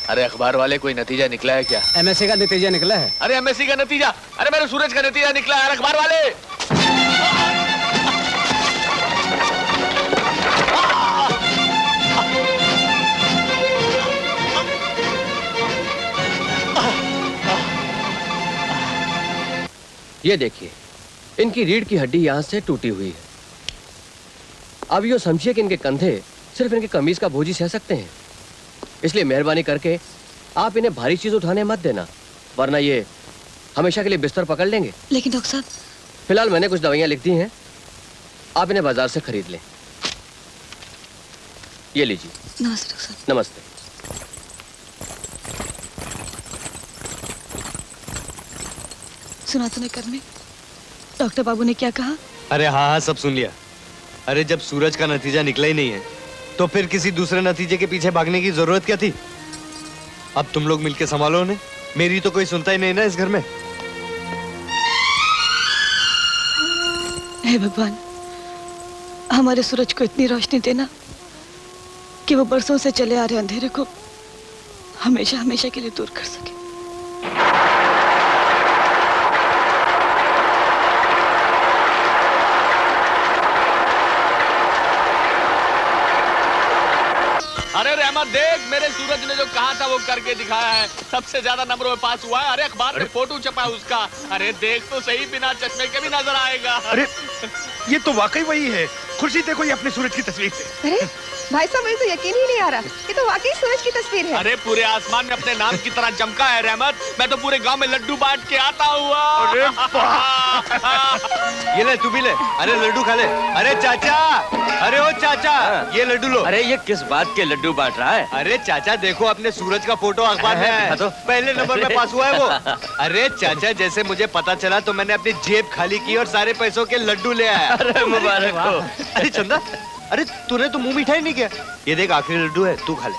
अरे अखबार वाले, कोई नतीजा निकला है क्या? एमएससी का नतीजा निकला है। अरे एमएससी का नतीजा? अरे मेरे सूरज का नतीजा निकला है। अखबार वाले, ये देखिए, इनकी रीढ़ की हड्डी यहाँ से टूटी हुई है। अब यो समझिए कि इनके कंधे सिर्फ इनकी कमीज का बोझ ही सह सकते हैं। इसलिए मेहरबानी करके आप इन्हें भारी चीज उठाने मत देना, वरना ये हमेशा के लिए बिस्तर पकड़ लेंगे। लेकिन डॉक्टर साहब, फिलहाल मैंने कुछ दवाइयाँ लिख दी हैं, आप इन्हें बाजार से खरीद लें। ये लीजिए। नमस्ते डॉक्टर साहब। नमस्ते। सुना तूने कर में डॉक्टर बाबू ने क्या कहा? अरे हाँ हाँ, सब सुन लिया। अरे जब सूरज का नतीजा निकला ही नहीं है तो फिर किसी दूसरे नतीजे के पीछे भागने की जरूरत क्या थी? अब तुम लोग मिलके संभालो उन्हें। मेरी तो कोई सुनता ही नहीं ना इस घर में। हे भगवान, हमारे सूरज को इतनी रोशनी देना कि वो बरसों से चले आ रहे अंधेरे को हमेशा हमेशा के लिए दूर कर सके। अरे रहमत देख, मेरे सूरज ने जो कहा था वो करके दिखाया है। सबसे ज्यादा नंबरों में पास हुआ है। अरे अखबार में फोटो छपा है उसका। अरे देख तो सही, बिना चश्मे के भी नजर आएगा। अरे ये तो वाकई वही है। खुर्शीद देखो, ये अपने सूरज की तस्वीर है। अरे भाई साहब, मुझे तो यकीन ही नहीं आ रहा, ये तो वाकई सूरज की तस्वीर है। अरे पूरे आसमान में अपने नाम की तरह चमका है रहमत। मैं तो पूरे गांव में लड्डू बांट के आता हुआ। अरे ये ले, तू भी ले। अरे लड्डू खा ले। अरे चाचा, अरे ओ चाचा, ये लड्डू लो। अरे ये किस बात के लड्डू बांट रहा है? अरे चाचा देखो, अपने सूरज का फोटो अखबार में है। तो पहले नंबर में पास हुआ है वो। अरे चाचा, जैसे मुझे पता चला तो मैंने अपनी जेब खाली की और सारे पैसों के लड्डू ले आया। अरे मुबारक हो। अरे चंदा, अरे तूने तो मुंह मीठा ही नहीं किया। ये देख, आखिरी लड्डू है, तू खा ले।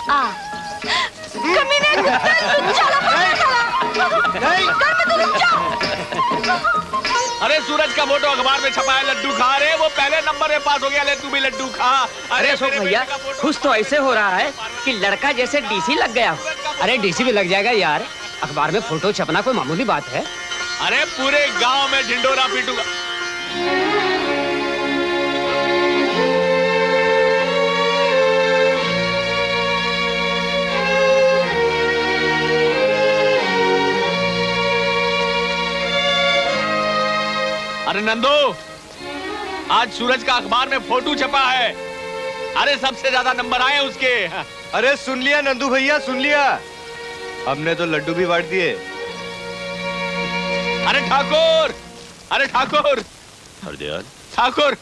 अरे सूरज का फोटो अखबार में छपा है, लड्डू खा रहे। वो पहले नंबर में पास हो गया। ले तू भी लड्डू खा। अरे अशोक भैया, खुश तो ऐसे हो रहा है कि लड़का जैसे डीसी लग गया। अरे डीसी भी लग जाएगा यार, अखबार में फोटो छपना कोई मामूली बात है? अरे पूरे गांव में ढिंडोरा पीटूंगा। अरे नंदू, आज सूरज का अखबार में फोटो छपा है। अरे सबसे ज्यादा नंबर आए उसके। अरे सुन लिया नंदू भैया, सुन लिया। हमने तो लड्डू भी बांट दिए। अरे ठाकुर, अरे ठाकुर, हरदयाल, ठाकुर,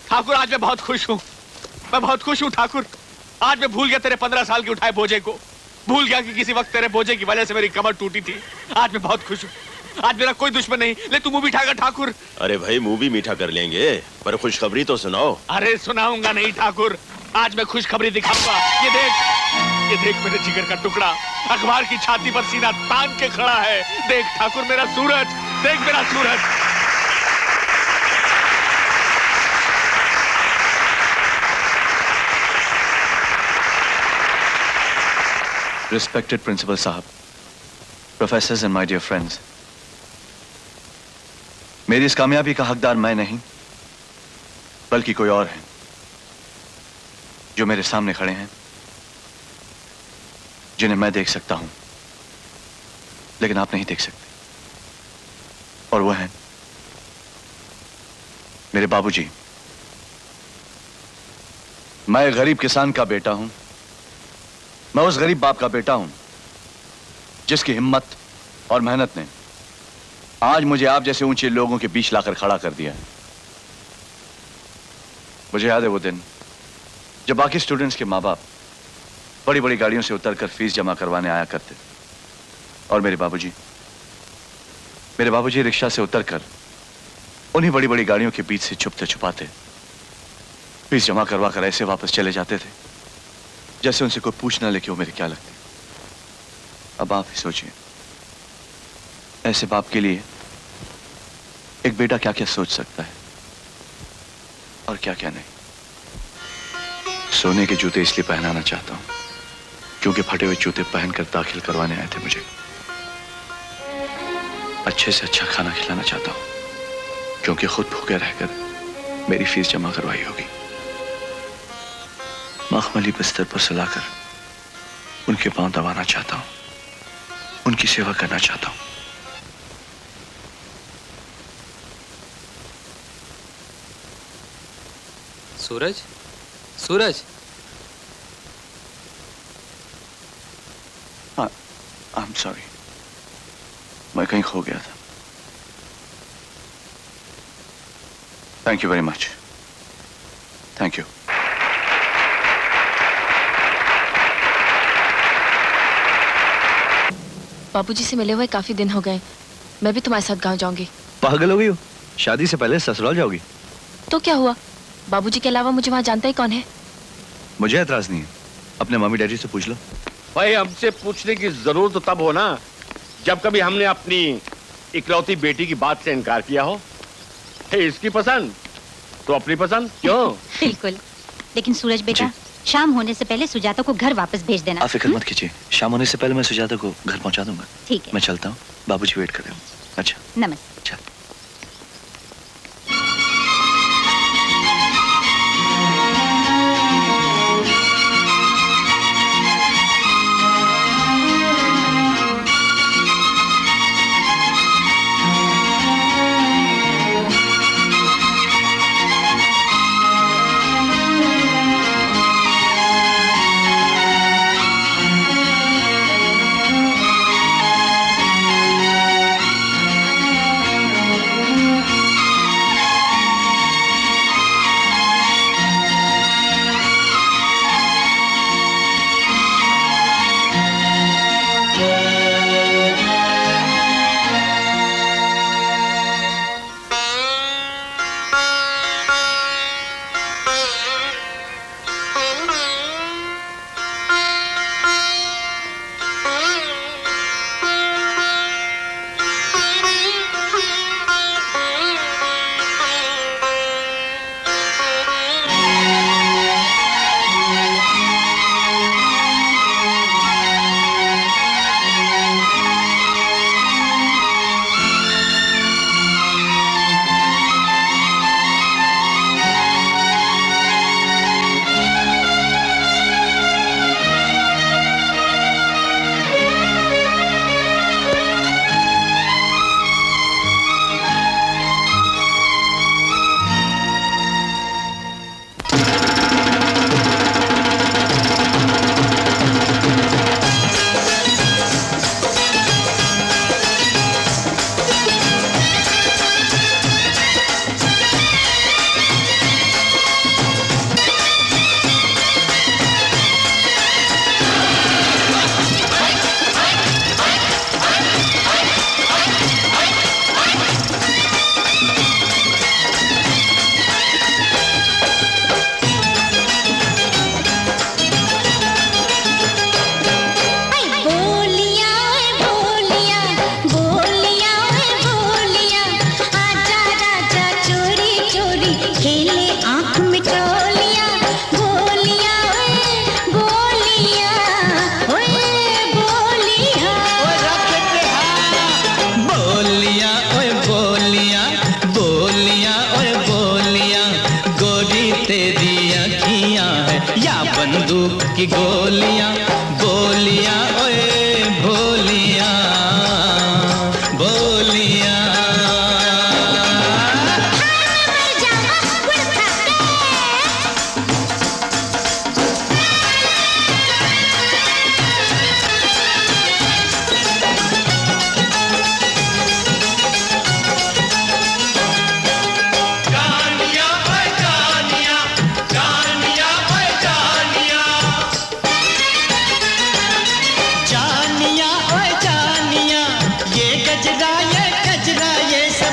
ठाकुर, आज मैं बहुत खुश हूँ। मैं बहुत खुश हूँ ठाकुर। आज मैं भूल गया तेरे 15 साल के उठाए बोझे को। भूल गया कि किसी वक्त तेरे बोझे की वजह से मेरी कमर टूटी थी। आज मैं बहुत खुश हूँ। आज मेरा कोई दुश्मन नहीं। ले तू मुंह मीठा कर ठाकुर। अरे भाई मुंह भी मीठा कर लेंगे, पर खुशखबरी तो सुनाओ। अरे सुनाऊंगा नहीं ठाकुर, आज मैं खुशखबरी दिखाऊंगा। ये देख मेरे जिगर का टुकड़ा अखबार की छाती पर सीना तान के खड़ा है। देख ठाकुर मेरा सूरज, देख मेरा सूरज। Respected Principal साहब, Professors and my dear friends, मेरी इस कामयाबी का हकदार मैं नहीं, बल्कि कोई और है जो मेरे सामने खड़े हैं, जिन्हें मैं देख सकता हूं, लेकिन आप नहीं देख सकते। और वो हैं मेरे बाबूजी। मैं एक गरीब किसान का बेटा हूं। मैं उस गरीब बाप का बेटा हूं जिसकी हिम्मत और मेहनत ने आज मुझे आप जैसे ऊंचे लोगों के बीच लाकर खड़ा कर दिया है। मुझे याद है वो दिन जब बाकी स्टूडेंट्स के माँ बाप बड़ी बड़ी गाड़ियों से उतरकर फीस जमा करवाने आया करते और मेरे बाबूजी रिक्शा से उतरकर उन्हीं बड़ी बड़ी गाड़ियों के बीच से छुपते छुपाते फीस जमा करवा कर ऐसे वापस चले जाते थे जैसे उनसे कोई पूछ ना ले कि वो मेरे क्या लगते। अब आप ही सोचिए, ऐसे बाप के लिए एक बेटा क्या क्या सोच सकता है और क्या क्या नहीं। सोने के जूते इसलिए पहनाना चाहता हूं क्योंकि फटे हुए जूते पहनकर दाखिल करवाने आए थे मुझे। अच्छे से अच्छा खाना खिलाना चाहता हूं क्योंकि खुद भूखे रहकर मेरी फीस जमा करवाई होगी। मखमली बिस्तर पर सुलाकर उनके पांव दबाना चाहता हूं, उनकी सेवा करना चाहता हूं। सूरज, सूरज। आई एम सॉरी, मैं कहीं खो गया था। Thank you very much. Thank you. बाबूजी से मिले हुए काफी दिन हो गए। मैं भी तुम्हारे साथ गांव जाऊंगी। पागल हो गई हो? शादी से पहले ससुराल जाओगी? तो क्या हुआ, बाबूजी के अलावा मुझे वहां जानता ही कौन है। मुझे एतराज नहीं है, अपने मम्मी डैडी से पूछ लो। भाई हमसे पूछने की जरूरत तो तब हो ना जब कभी हमने अपनी इकलौती बेटी की बात से इनकार किया हो। इसकी पसंद तो अपनी पसंद क्यों? बिल्कुल। लेकिन सूरज बेटा, शाम होने से पहले सुजाता को घर वापस भेज देना। आप फिक्र मत कीजिए, शाम होने से पहले मैं सुजाता को घर पहुंचा दूंगा। ठीक है। मैं चलता हूँ, बाबूजी वेट कर रहे हैं। अच्छा, नमस्ते।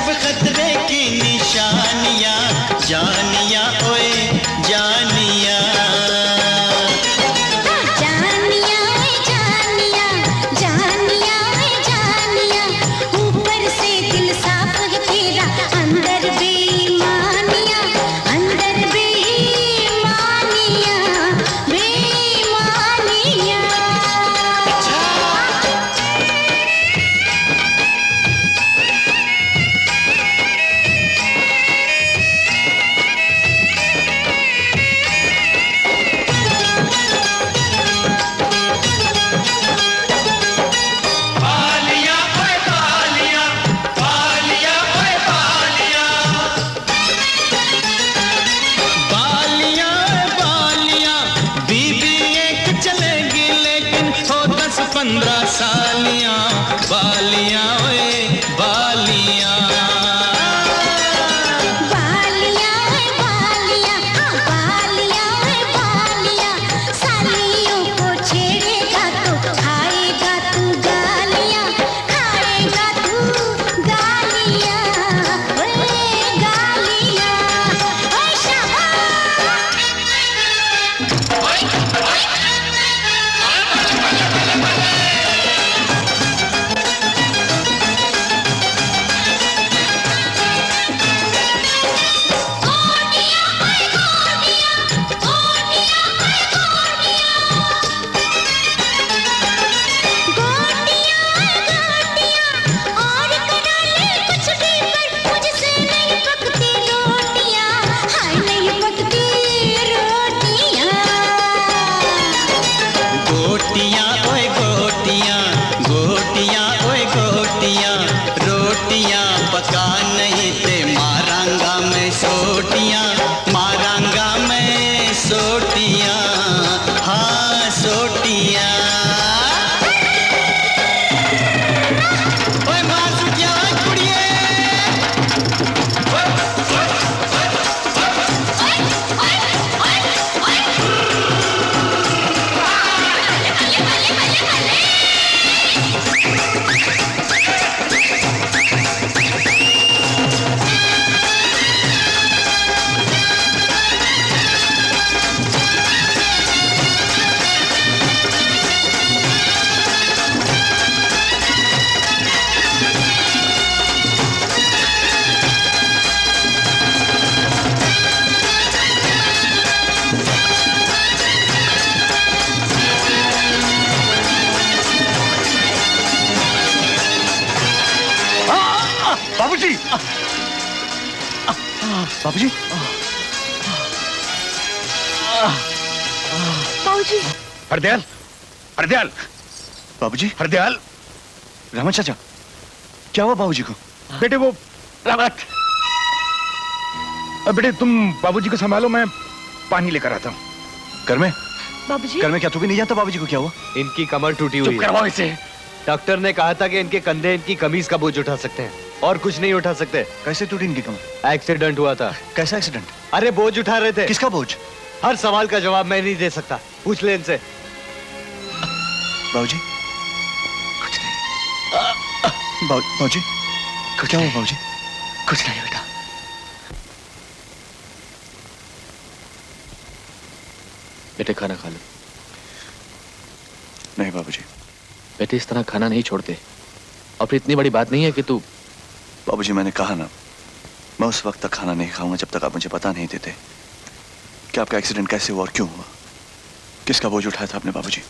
सब खतरे की निशानियां, जानिया ओए जानिया। बाबूजी, बाबूजी, बाबूजी। हरदयाल, हरदयाल, बाबूजी, हरदयाल। रामन चाचा, क्या हुआ बाबूजी को? बेटे वो रामत, बेटे तुम बाबूजी को संभालो, मैं पानी लेकर आता हूँ। घर में? बाबूजी, घर में क्या तू भी नहीं जानता बाबूजी को क्या हुआ? इनकी कमर टूटी हुई है। चुप करवाओ इसे। डॉक्टर ने कहा था कि इनके कंधे इनकी कमीज का बोझ उठा सकते हैं और कुछ नहीं उठा सकते। कैसे टूटी इनकी कमर? एक्सीडेंट हुआ था। कैसा एक्सीडेंट? अरे बोझ उठा रहे थे। किसका बोझ? हर सवाल का जवाब मैं नहीं दे सकता, पूछ ले इनसे। बाबूजी, कुछ नहीं। बाबूजी, क्या हुआ बाबूजी? कुछ नहीं बेटा। बेटे खाना खा लो। नहीं बाबूजी। बेटे इस तरह खाना नहीं छोड़ते, और फिर इतनी बड़ी बात नहीं है कि तू। बाबूजी मैंने कहा ना, मैं उस वक्त तक खाना नहीं खाऊंगा जब तक आप मुझे बता नहीं देते कि आपका एक्सीडेंट कैसे हुआ और क्यों हुआ, किसका बोझ उठाया था आपने बाबूजी।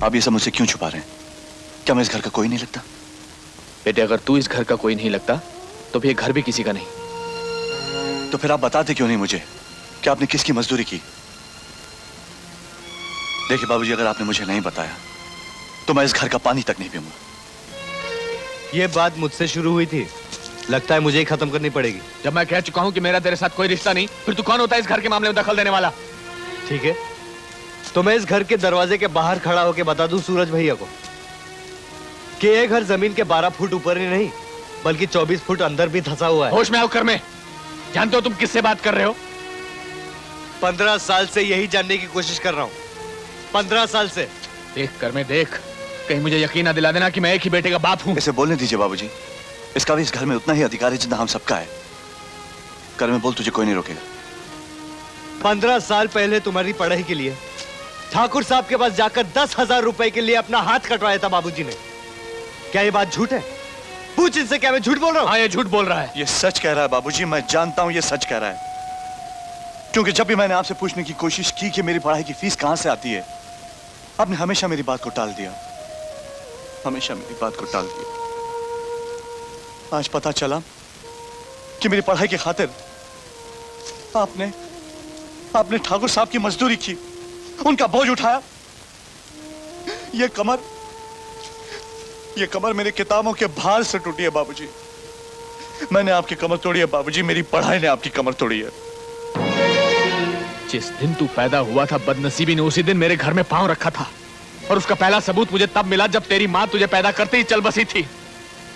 आप ये सब मुझसे क्यों छुपा रहे हैं? क्या मैं इस घर का कोई नहीं लगता? बेटे अगर तू इस घर का कोई नहीं लगता तो फिर घर भी किसी का नहीं। तो फिर आप बताते क्यों नहीं मुझे कि आपने किसकी मजदूरी की? देखिए बाबूजी, अगर आपने मुझे नहीं बताया तो मैं इस घर का पानी तक नहीं पीऊंगा। ये बात मुझसे शुरू हुई थी, लगता है मुझे ही खत्म करनी पड़ेगी। जब मैं कह चुका हूं कि मेरा तेरे साथ कोई रिश्ता नहीं, फिर तू कौन होता है इस घर के मामले में दखल देने वाला? ठीक है, तो मैं इस घर के दरवाजे के बाहर खड़ा होकर बता दूं सूरज भैया को कि ये घर जमीन के 12 फुट ऊपर ही नहीं बल्कि 24 फुट अंदर भी धंसा हुआ है। होश में आओ कर में। जानते हो तुम किससे बात कर रहे हो? 15 साल से यही जानने की कोशिश कर रहा हूं, 15 साल से। देख कर में देख, कहीं मुझे यकीन ना दिला देना कि मैं एक ही बेटे का बाप हूं। इसे बोलने दीजिए बाबूजी। इसका भी इस घर में उतना ही अधिकार है जितना हम सबका है। कर में बोल, तुझे कोई नहीं रोकेगा। 15 साल पहले तुम्हारी पढ़ाई के लिए ठाकुर साहब के पास जाकर 10,000 रुपए के लिए अपना हाथ कटवाया था बाबूजी ने। क्या ये बात झूठ है? पूछ इनसे, क्या मैं झूठ बोल रहा हूँ? हाँ, ये झूठ बोल रहा है। ये सच कह रहा है बाबूजी, मैं जानता हूं ये सच कह रहा है। क्योंकि जब भी मैंने आपसे पूछने की कोशिश की कि मेरी पढ़ाई की फीस कहां से आती है, आपने हमेशा मेरी बात को टाल दिया, हमेशा मेरी बात को टाल दिया। आज पता चला कि मेरी पढ़ाई की खातिर आपने ठाकुर साहब की मजदूरी की, उनका बोझ उठाया। ये कमर मेरी किताबों के भार से टूटी है बाबूजी। मैंने आपकी कमर तोड़ी है बाबूजी, मेरी पढ़ाई ने आपकी कमर तोड़ी है। जिस दिन तू पैदा हुआ था, बदनसीबी ने उसी दिन मेरे घर में पांव रखा था। और उसका पहला सबूत मुझे तब मिला जब तेरी माँ तुझे पैदा करते ही चल बसी थी।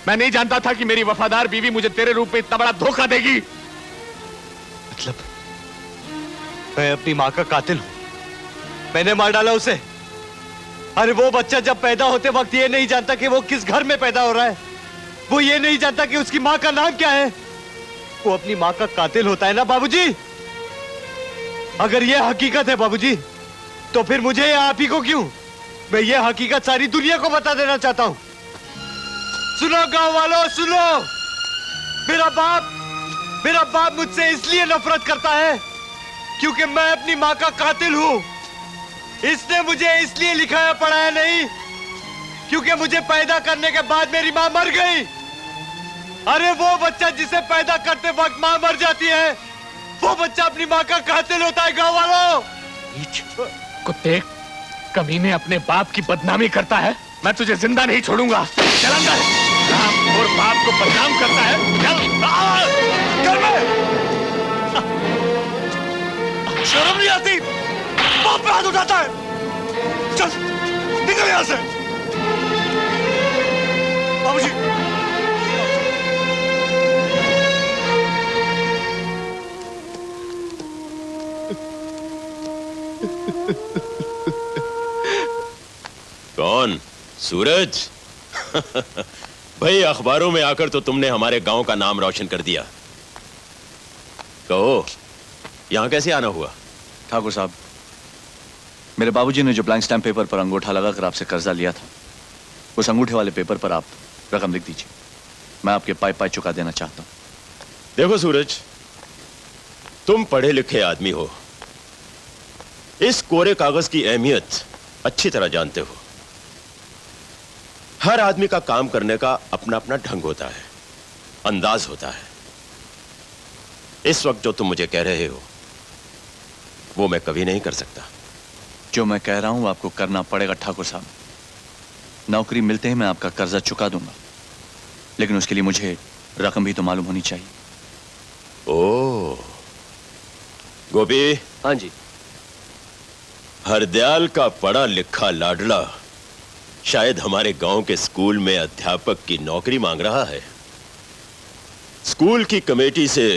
मैं नहीं जानता था कि मेरी वफादार बीवी मुझे तेरे रूप में इतना बड़ा धोखा देगी। मतलब मैं अपनी माँ का कातिल हूं? मैंने मार डाला उसे? अरे वो बच्चा जब पैदा होते वक्त ये नहीं जानता कि वो किस घर में पैदा हो रहा है। वो ये नहीं जानता कि उसकी माँ का नाम क्या है। वो अपनी माँ का कातिल होता है ना बाबूजी? अगर ये हकीकत है बाबूजी, तो फिर मुझे या आप ही को क्यों? मैं ये हकीकत सारी दुनिया को बता देना चाहता हूं। सुनो गांव वालों, सुनो। मेरा बाप मुझसे इसलिए नफरत करता है क्योंकि मैं अपनी माँ का कातिल हूं। इसने मुझे इसलिए लिखाया पढ़ाया नहीं क्योंकि मुझे पैदा करने के बाद मेरी माँ मर गई। अरे वो बच्चा जिसे पैदा करते वक्त माँ मर जाती है, वो बच्चा अपनी माँ का कातिल होता है। गांव वालों, कुत्ते, कमीने अपने बाप की बदनामी करता है। मैं तुझे जिंदा नहीं छोड़ूंगा। चल अंदर। और बाप को बदनाम करता है। चल शर्म नहीं आती? बाप पे हाथ उठाता है। चल निकल यहां से। बाबूजी, कौन? सूरज? भाई, अखबारों में आकर तो तुमने हमारे गांव का नाम रोशन कर दिया। कहो, यहां कैसे आना हुआ? ठाकुर साहब, मेरे बाबूजी ने जो ब्लैंक स्टैम्प पेपर पर अंगूठा लगाकर आपसे कर्जा लिया था, उस अंगूठे वाले पेपर पर आप रकम लिख दीजिए। मैं आपके पाई पाई चुका देना चाहता हूं। देखो सूरज, तुम पढ़े लिखे आदमी हो, इस कोरे कागज की अहमियत अच्छी तरह जानते हो। हर आदमी का काम करने का अपना अपना ढंग होता है, अंदाज होता है। इस वक्त जो तुम मुझे कह रहे हो वो मैं कभी नहीं कर सकता। जो मैं कह रहा हूं आपको करना पड़ेगा ठाकुर साहब। नौकरी मिलते ही मैं आपका कर्जा चुका दूंगा, लेकिन उसके लिए मुझे रकम भी तो मालूम होनी चाहिए। ओह गोपी। हाँ जी। हरदयाल का पढ़ा लिखा लाडला शायद हमारे गांव के स्कूल में अध्यापक की नौकरी मांग रहा है। स्कूल की कमेटी से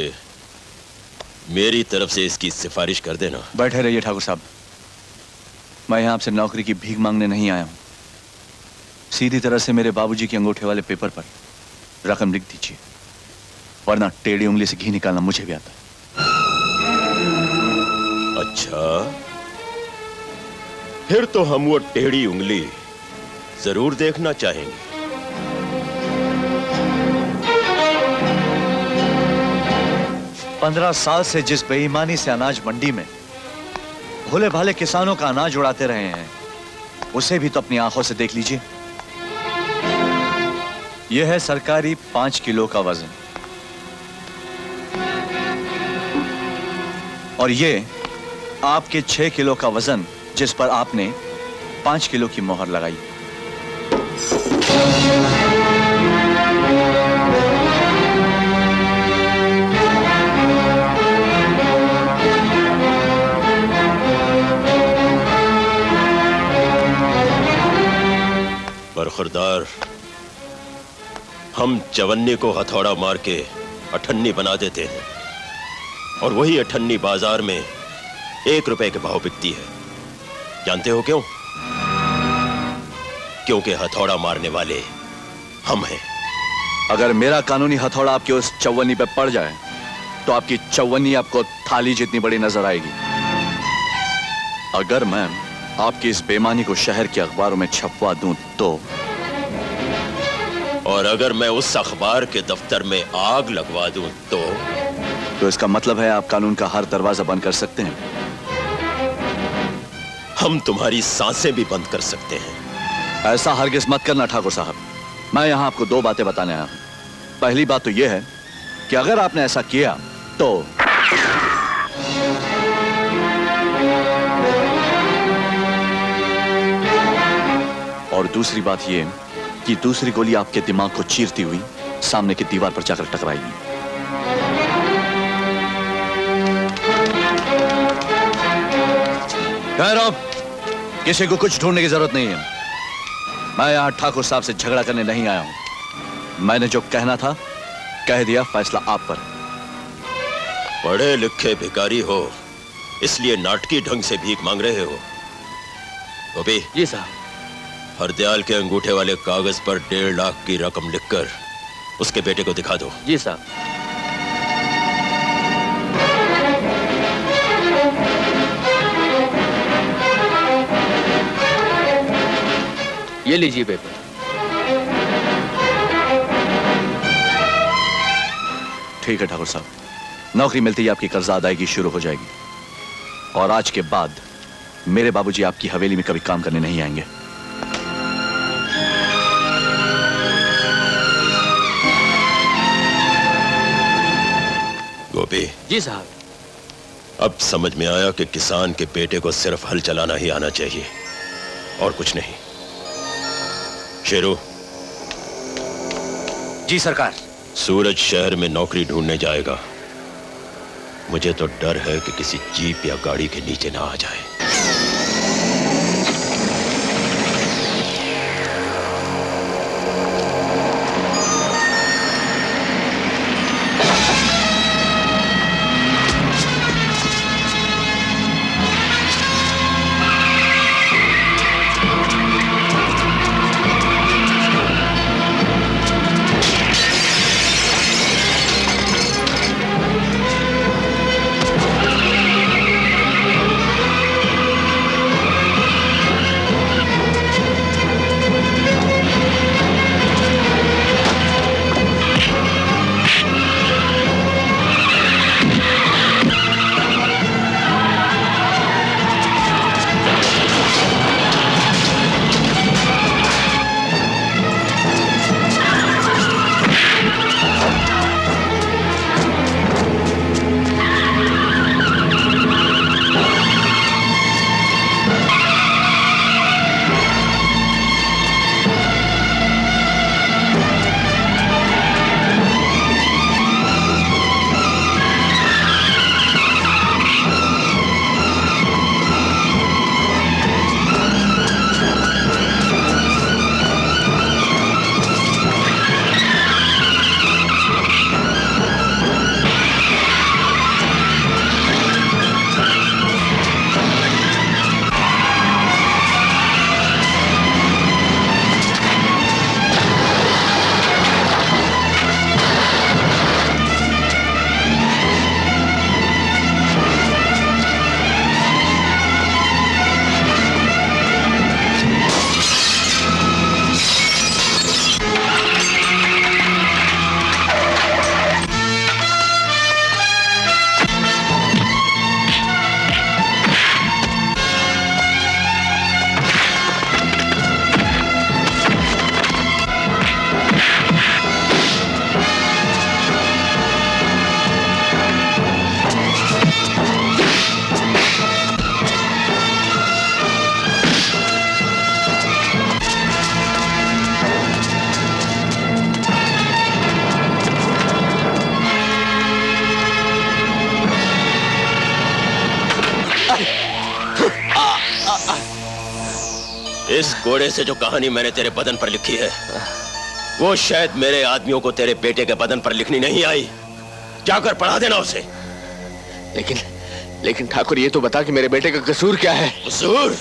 मेरी तरफ से इसकी सिफारिश कर देना। बैठे रहिए ठाकुर साहब, मैं यहां आपसे नौकरी की भीख मांगने नहीं आया हूं। सीधी तरह से मेरे बाबूजी के अंगूठे वाले पेपर पर रकम लिख दीजिए, वरना टेढ़ी उंगली से घी निकालना मुझे भी आता है। अच्छा, फिर तो हम वो टेढ़ी उंगली जरूर देखना चाहेंगे। 15 साल से जिस बेईमानी से अनाज मंडी में भोले भाले किसानों का अनाज उड़ाते रहे हैं, उसे भी तो अपनी आंखों से देख लीजिए। यह है सरकारी 5 किलो का वजन, और ये आपके 6 किलो का वजन जिस पर आपने 5 किलो की मोहर लगाई। बरखुरदार, हम चवन्नी को हथौड़ा मार के अठन्नी बना देते हैं, और वही अठन्नी बाजार में 1 रुपए के भाव बिकती है। जानते हो क्यों? क्योंकि हथौड़ा मारने वाले हम हैं। अगर मेरा कानूनी हथौड़ा आपकी उस चौवन्नी पे पड़ जाए तो आपकी चौवन्नी आपको थाली जितनी बड़ी नजर आएगी। अगर मैं आपकी इस बेईमानी को शहर के अखबारों में छपवा दूं तो, और अगर मैं उस अखबार के दफ्तर में आग लगवा दूं तो इसका मतलब है आप कानून का हर दरवाजा बंद कर सकते हैं। हम तुम्हारी सांसें भी बंद कर सकते हैं। ऐसा हरगिज मत करना ठाकुर साहब। मैं यहां आपको दो बातें बताने आया हूं। पहली बात तो यह है कि अगर आपने ऐसा किया तो और दूसरी बात यह कि दूसरी गोली आपके दिमाग को चीरती हुई सामने की दीवार पर जाकर टकराएगी। गौरव, किसी को कुछ ढूंढने की जरूरत नहीं है। मैं यहां ठाकुर साहब से झगड़ा करने नहीं आया हूं। मैंने जो कहना था कह दिया, फैसला आप पर। पढ़े लिखे भिखारी हो इसलिए नाटकी ढंग से भीख मांग रहे हो। गोपी। जी साहब। हरदयाल के अंगूठे वाले कागज पर 1.5 लाख की रकम लिखकर उसके बेटे को दिखा दो। जी साहब। ये लीजिए पेपर। ठीक है ठाकुर साहब, नौकरी मिलती ही आपकी कर्जा अदायगी शुरू हो जाएगी और आज के बाद मेरे बाबूजी आपकी हवेली में कभी काम करने नहीं आएंगे। गोपी। जी साहब। अब समझ में आया कि किसान के बेटे को सिर्फ हल चलाना ही आना चाहिए और कुछ नहीं। शेरू। जी सरकार। सूरज शहर में नौकरी ढूंढने जाएगा। मुझे तो डर है कि किसी जीप या गाड़ी के नीचे ना आ जाए। इस घोड़े से जो कहानी मैंने तेरे बदन पर लिखी है वो शायद मेरे आदमियों को तेरे बेटे के बदन पर लिखनी नहीं आई। जाकर पढ़ा देना उसे। लेकिन ठाकुर ये तो बता कि मेरे बेटे का कसूर क्या है? कसूर?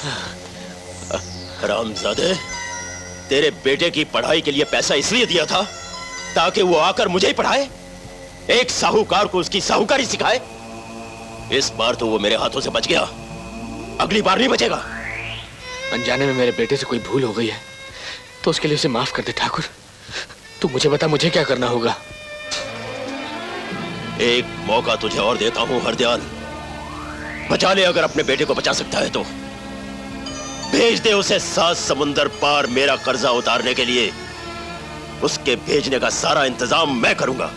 हरामजादे, तेरे बेटे की पढ़ाई के लिए पैसा इसलिए दिया था ताकि वो आकर मुझे ही पढ़ाए, एक साहूकार को उसकी साहूकारी सिखाए। इस बार तो वो मेरे हाथों से बच गया, अगली बार नहीं बचेगा। अनजाने में मेरे बेटे से कोई भूल हो गई है तो उसके लिए उसे माफ कर दे ठाकुर। तू मुझे बता, मुझे क्या करना होगा? एक मौका तुझे और देता हूं हरदयाल, बचा ले अगर अपने बेटे को बचा सकता है तो। भेज दे उसे 7 समुंदर पार मेरा कर्जा उतारने के लिए। उसके भेजने का सारा इंतजाम मैं करूंगा।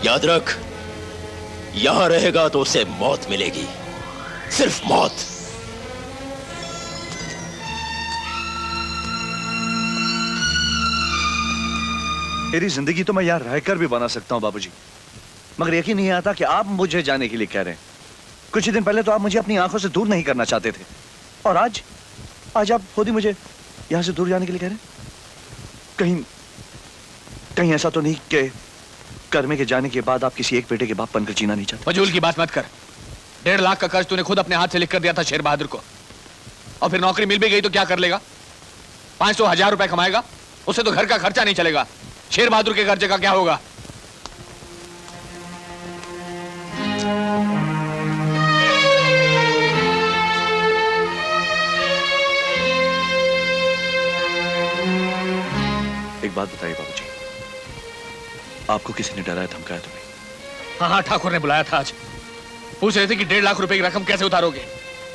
याद रख, यहां रहेगा तो उसे मौत मिलेगी, सिर्फ मौत। मेरी जिंदगी तो मैं यहां रहकर भी बना सकता हूं बाबूजी, मगर यकीन नहीं आता कि आप मुझे जाने के लिए कह रहे हैं। कुछ ही दिन पहले तो आप मुझे अपनी आंखों से दूर नहीं करना चाहते थे, और आज आप खुद ही मुझे यहां से दूर जाने के लिए कह रहे हैं। कहीं ऐसा तो नहीं कि कर्मे के जाने के बाद आप किसी एक बेटे के बाप बनकर जीना नहीं चाहते? फजूल की बात मत कर। 1.5 लाख का कर्ज तूने खुद अपने हाथ से लिख कर दिया था शेर बहादुर को, और फिर नौकरी मिल भी गई तो क्या कर लेगा? 500-1000 रुपए कमाएगा, उससे तो घर का खर्चा नहीं चलेगा। शेर बहादुर के कर्जे का क्या होगा? एक बात बताइए बाबूजी, आपको किसी ने डराया धमकाया तुम्हें? हाँ, ठाकुर ने बुलाया था आज। पूछ रहे थे कि 1.5 लाख रुपए की रकम कैसे उतारोगे,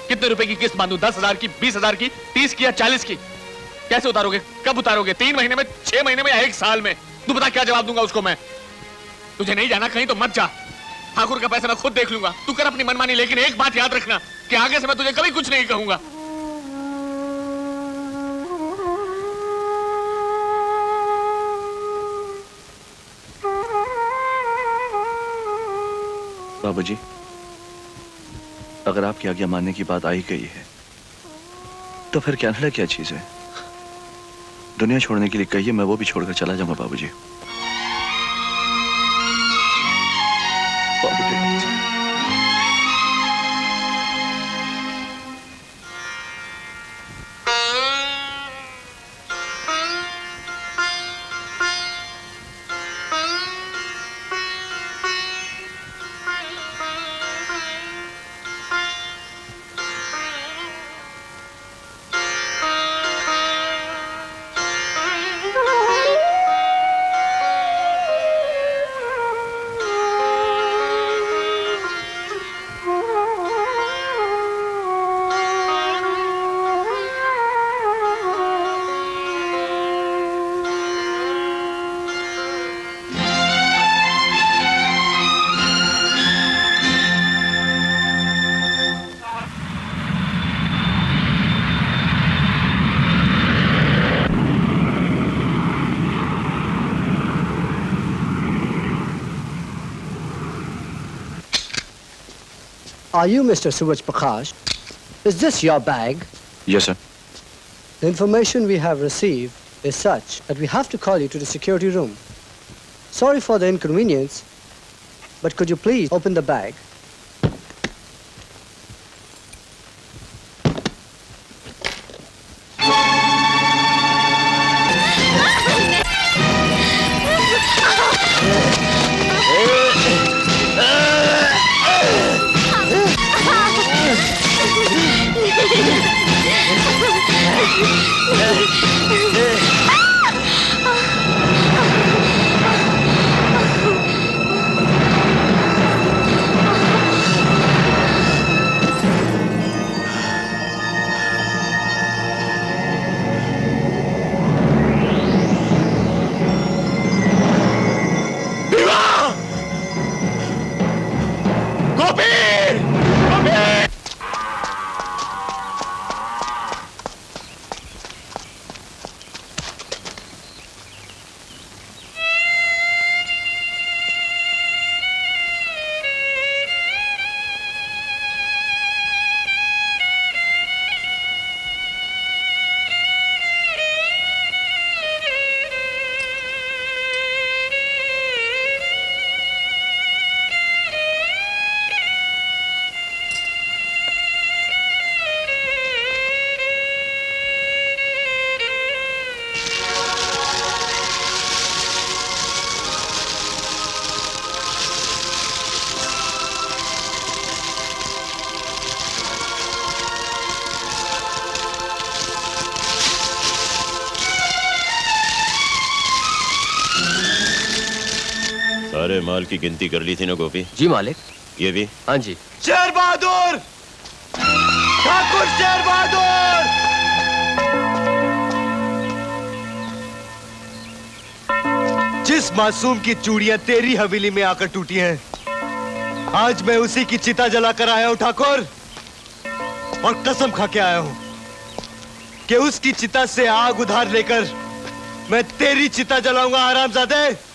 कितने रुपए की किस्त बांधूं, 10,000 की, 20,000 की, 30 की या 40 की? कैसे उतारोगे, कब उतारोगे? 3 महीने में, 6 महीने में या 1 साल में? तू बता, क्या जवाब दूंगा उसको मैं? तुझे नहीं जाना कहीं तो मत जा, ठाकुर का पैसा मैं खुद देख लूंगा। तू कर अपनी मनमानी, लेकिन एक बात याद रखना कि आगे से मैं तुझे कभी कुछ नहीं कहूंगा। बाबूजी, अगर आपकी आज्ञा मानने की बात आई गई है तो फिर कनाडा क्या चीज है? दुनिया छोड़ने के लिए कहिए, मैं वो भी छोड़कर चला जाऊंगा बाबूजी। Are you Mr. Suraj Prakash? Is this your bag? Yes, sir. The information we have received is such that we have to call you to the security room. Sorry for the inconvenience, but could you please open the bag? सारे माल की गिनती कर ली थी ना गोपी? जी मालिक। ये भी? हाँ जी। शेर बहादुर, ठाकुर शेर बहादुर। जिस मासूम की चूड़ियां तेरी हवेली में आकर टूटी हैं, आज मैं उसी की चिता जलाकर आया हूं ठाकुर, और कसम खा के आया हूं कि उसकी चिता से आग उधार लेकर मैं तेरी चिता जलाऊंगा हरामजादे।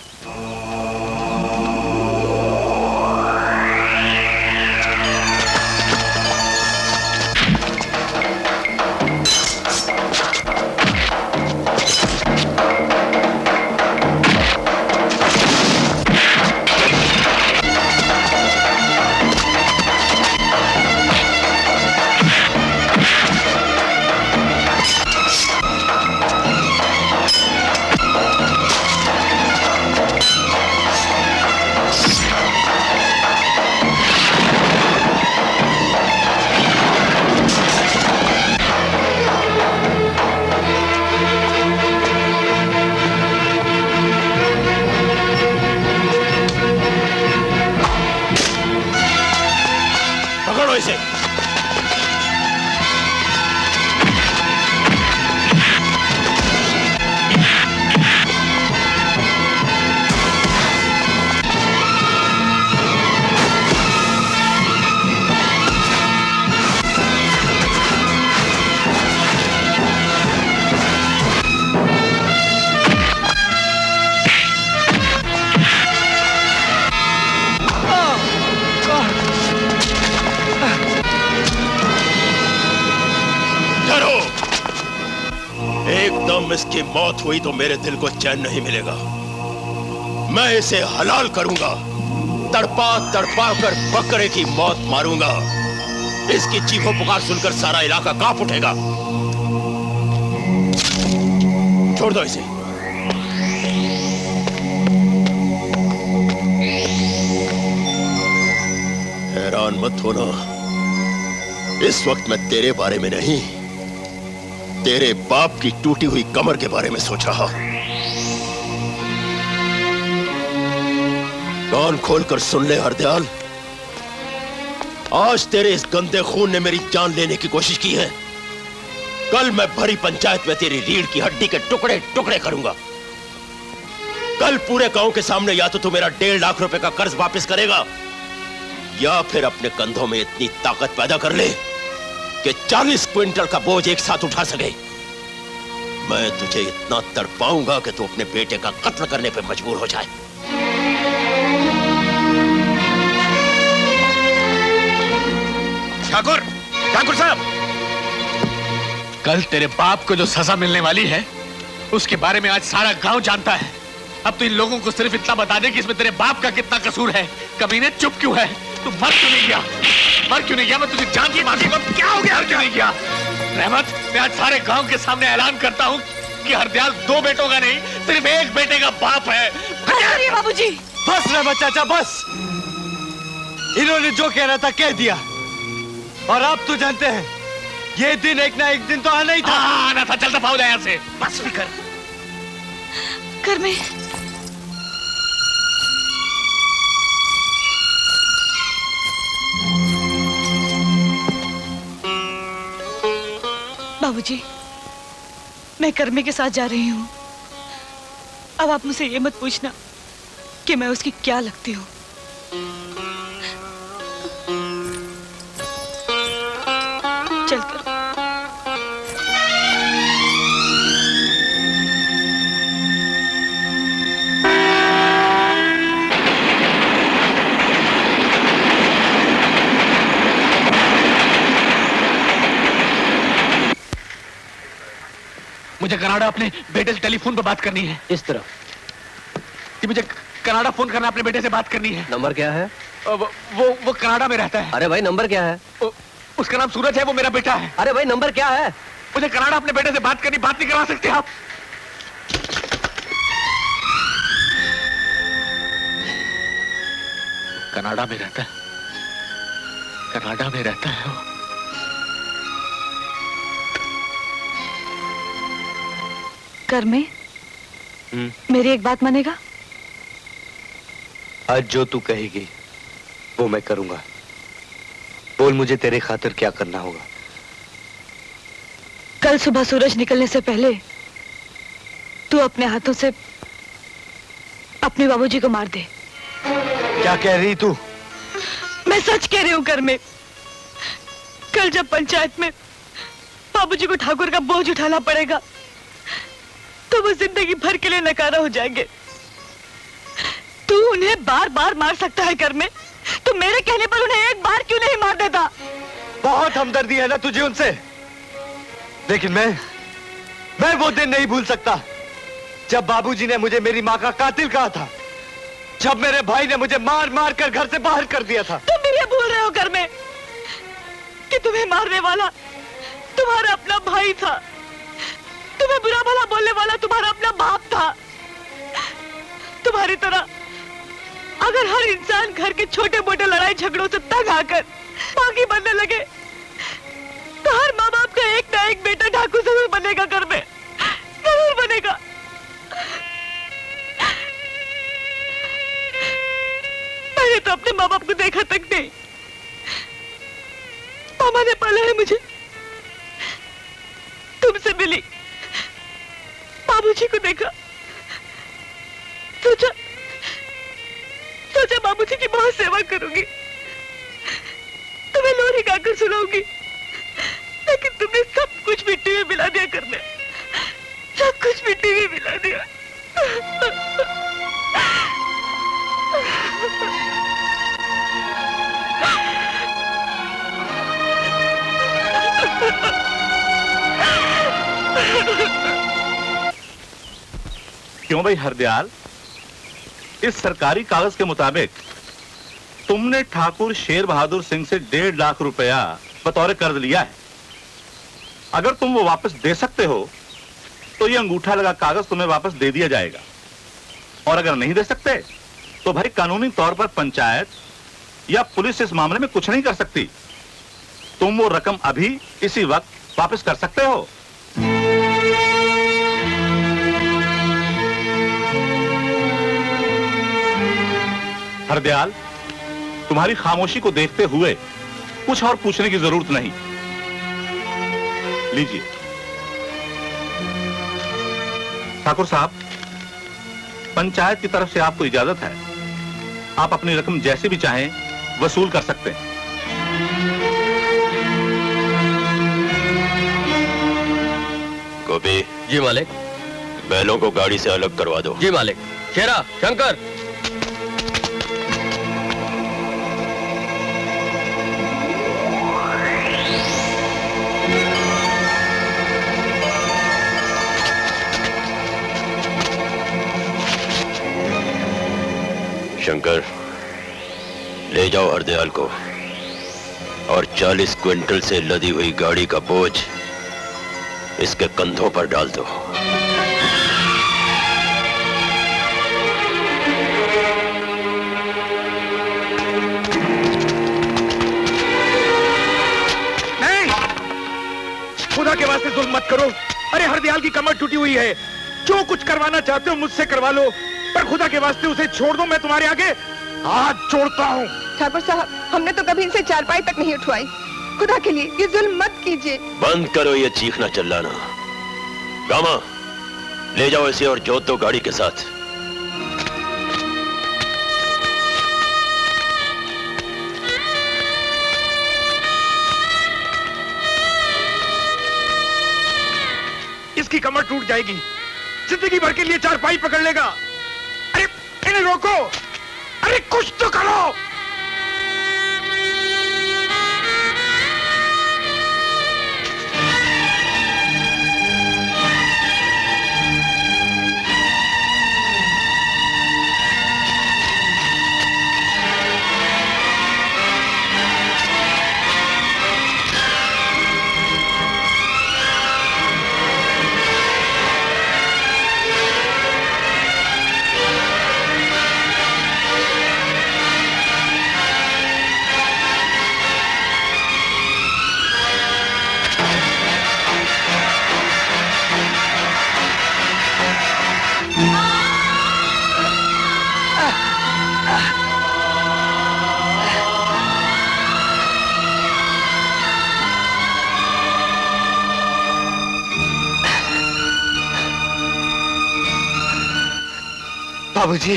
इसकी मौत हुई तो मेरे दिल को चैन नहीं मिलेगा। मैं इसे हलाल करूंगा, तड़पा तड़पा कर बकरे की मौत मारूंगा। इसकी चीखों पुकार सुनकर सारा इलाका कांप उठेगा। छोड़ दो इसे। हैरान मत होना, इस वक्त मैं तेरे बारे में नहीं, तेरे बाप की टूटी हुई कमर के बारे में सोच रहा हूं। कान खोलकर सुन ले हरदयाल, आज तेरे इस गंदे खून ने मेरी जान लेने की कोशिश की है। कल मैं भरी पंचायत में तेरी रीढ़ की हड्डी के टुकड़े टुकड़े करूंगा। कल पूरे गांव के सामने या तो तू मेरा 1.5 लाख रुपए का कर्ज वापस करेगा, या फिर अपने कंधों में इतनी ताकत पैदा कर ले कि 40 क्विंटल का बोझ एक साथ उठा सके। मैं तुझे इतना तड़पाऊंगा कि तू अपने बेटे का कत्ल करने पे मजबूर हो जाए। ठाकुर, ठाकुर साहब, कल तेरे बाप को जो सजा मिलने वाली है उसके बारे में आज सारा गांव जानता है। अब तो इन लोगों को सिर्फ इतना बता दे कि इसमें तेरे बाप का कितना कसूर है। कमीने चुप क्यों है? तू मर क्यों नहीं गया? मर क्यों नहीं गया? मैं तुझे जान की मांगी, क्या हो गया? क्यों नहीं गया? रहमत, मैं आज सारे गांव के सामने ऐलान करता हूं कि हरदयाल 2 बेटों का नहीं, सिर्फ एक बेटे का बाप है। बाबूजी, बस रहमत चाचा, बस। इन्होंने जो कहना था कह दिया, और अब तो जानते हैं ये दिन एक ना एक दिन तो आना ही था। आना था। चल दफा हो जाए यहाँ से। बस भी कर में बाबूजी, मैं कर्मे के साथ जा रही हूँ। अब आप मुझसे ये मत पूछना कि मैं उसकी क्या लगती हूँ। चलकर मुझे कनाडा अपने बेटे से टेलीफोन पर बात करनी है। इस तरफ कि मुझे कनाडा फोन करना, अपने बेटे से बात करनी है। नंबर क्या है? वो कनाडा में रहता है। अरे भाई नंबर क्या है? उसका नाम सूरज है, वो मेरा बेटा है। अरे भाई नंबर क्या है? मुझे कनाडा अपने बेटे से बात करनी, बात नहीं करवा सकते आप? कनाडा में रहता है, कनाडा में रहता है वो। कर में मेरी एक बात मानेगा? आज जो तू कहेगी वो मैं करूंगा। बोल मुझे तेरे खातिर क्या करना होगा। कल सुबह सूरज निकलने से पहले तू अपने हाथों से अपने बाबूजी को मार दे। क्या कह रही तू? मैं सच कह रही हूँ। घर में कल जब पंचायत में बाबूजी को ठाकुर का बोझ उठाना पड़ेगा तो वो जिंदगी भर के लिए नकारा हो जाएंगे। तू उन्हें बार बार मार सकता है घर में, तो मेरे कहने पर उन्हें एक बार क्यों नहीं मार देता? बहुत हमदर्दी है ना तुझे उनसे, लेकिन मैं वो दिन नहीं भूल सकता जब बाबूजी ने मुझे मेरी माँ का कातिल कहा था, जब मेरे भाई ने मुझे मार मार कर घर से बाहर कर दिया था। तुम भी ये भूल रहे हो घर में कि तुम्हें मारने वाला तुम्हारा अपना भाई था, तुम्हें बुरा भला बोलने वाला तुम्हारा अपना बाप था। तुम्हारी तरह अगर हर इंसान घर के छोटे मोटे लड़ाई झगड़ों से तंग आकर बागी बनने लगे तो हर माँ बाप का एक ना एक बेटा डाकू जरूर बनेगा, घर में जरूर बनेगा। मैंने तो अपने माँ बाप को देखा तक नहीं। मामा ने पाला है मुझे, तुमसे मिली, बाबूजी को देखा, सोचा बाबूजी की बहुत सेवा करूंगी, तुम्हें लोरी गाकर सुनाऊंगी, लेकिन तुमने सब कुछ मिट्टी में मिला दिया। घर में सब कुछ मिट्टी में मिला दिया। क्यों भाई हरदयाल, इस सरकारी कागज के मुताबिक तुमने ठाकुर शेर बहादुर सिंह से 1.5 लाख रुपया बतौर कर्ज लिया है। अगर तुम वो वापस दे सकते हो तो ये अंगूठा लगा कागज तुम्हें वापस दे दिया जाएगा, और अगर नहीं दे सकते तो भाई कानूनी तौर पर पंचायत या पुलिस इस मामले में कुछ नहीं कर सकती। तुम वो रकम अभी इसी वक्त वापस कर सकते हो। हरदयाल, तुम्हारी खामोशी को देखते हुए कुछ और पूछने की जरूरत नहीं। लीजिए। ठाकुर साहब, पंचायत की तरफ से आपको इजाजत है, आप अपनी रकम जैसे भी चाहें वसूल कर सकते हैं। गोपी। जी मालिक। बैलों को गाड़ी से अलग करवा दो। जी मालिक। शेरा, शंकर। शंकर, ले जाओ हरदयाल को और 40 क्विंटल से लदी हुई गाड़ी का बोझ इसके कंधों पर डाल दो। नहीं, खुदा के वास्ते जुल्म मत करो। अरे हरदयाल की कमर टूटी हुई है, जो कुछ करवाना चाहते हो मुझसे करवा लो, पर खुदा के वास्ते उसे छोड़ दो। मैं तुम्हारे आगे हाथ जोड़ता हूँ। ठाकुर साहब, हमने तो कभी इनसे चारपाई तक नहीं उठवाई। खुदा के लिए ये जुल्म मत कीजिए। बंद करो ये चीखना चिल्लाना। गामा, ले जाओ इसे और जोत दो गाड़ी के साथ। इसकी कमर टूट जाएगी, जिंदगी भर के लिए चारपाई पकड़ लेगा। अरे इन्हें रोको, अरे कुछ तो करो। बाबूजी,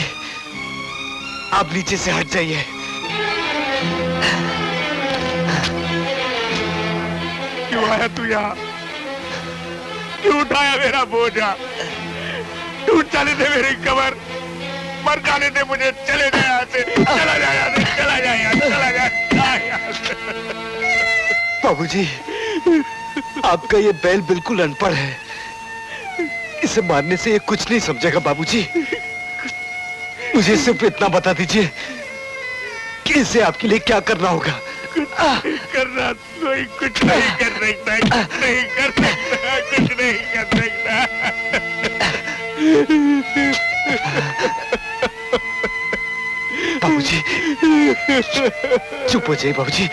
आप नीचे से हट जाइए। क्यों आया तू यहाँ? क्यों उठाया मेरा बोझा? टूट जाने दे मेरी कमर, मर जाने दे मुझे। चले जा यहाँ से, चला जा यहाँ से, चला जा यहाँ, चला जा। बाबूजी, आपका ये बैल बिल्कुल अनपढ़ है। इसे मारने से ये कुछ नहीं समझेगा बाबूजी। मुझे सिर्फ इतना बता दीजिए कि इसे आपके लिए क्या करना होगा। करना कोई कुछ नहीं कर सकता, कुछ नहीं कर सकता, कुछ नहीं कर सकता। बाबूजी, चुप हो जाइए बाबूजी,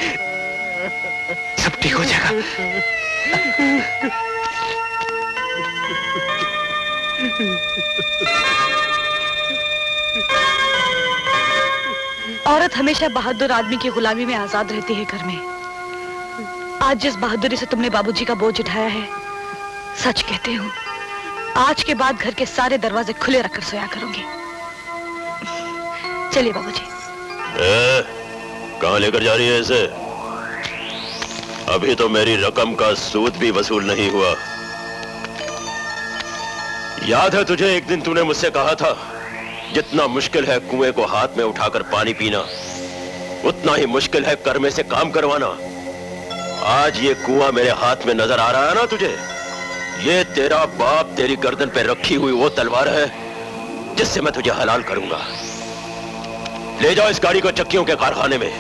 सब ठीक हो जाएगा। औरत हमेशा बहादुर आदमी की गुलामी में आजाद रहती है घर में। आज जिस बहादुरी से तुमने बाबूजी का बोझ उठाया है, सच कहती हूँ, आज के बाद घर के सारे दरवाजे खुले रखकर सोया करूंगी। चलिए बाबूजी। कहाँ लेकर जा रही है इसे? अभी तो मेरी रकम का सूद भी वसूल नहीं हुआ। याद है तुझे, एक दिन तूने मुझसे कहा था, जितना मुश्किल है कुएं को हाथ में उठाकर पानी पीना, उतना ही मुश्किल है कर्मे से काम करवाना। आज ये कुआं मेरे हाथ में नजर आ रहा है ना तुझे? ये तेरा बाप तेरी गर्दन पे रखी हुई वो तलवार है जिससे मैं तुझे हलाल करूंगा। ले जाओ इस गाड़ी को चक्कियों के कारखाने में।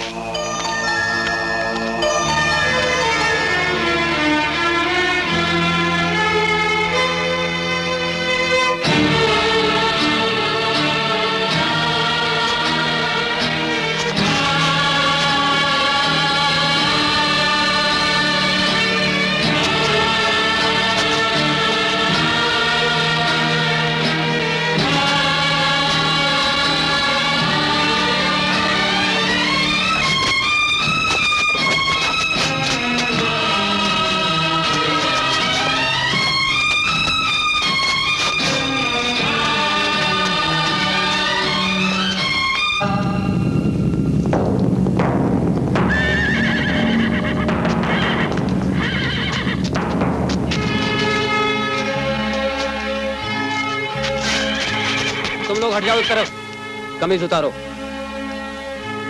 हट जाओ इस तरफ। कमीज उतारो,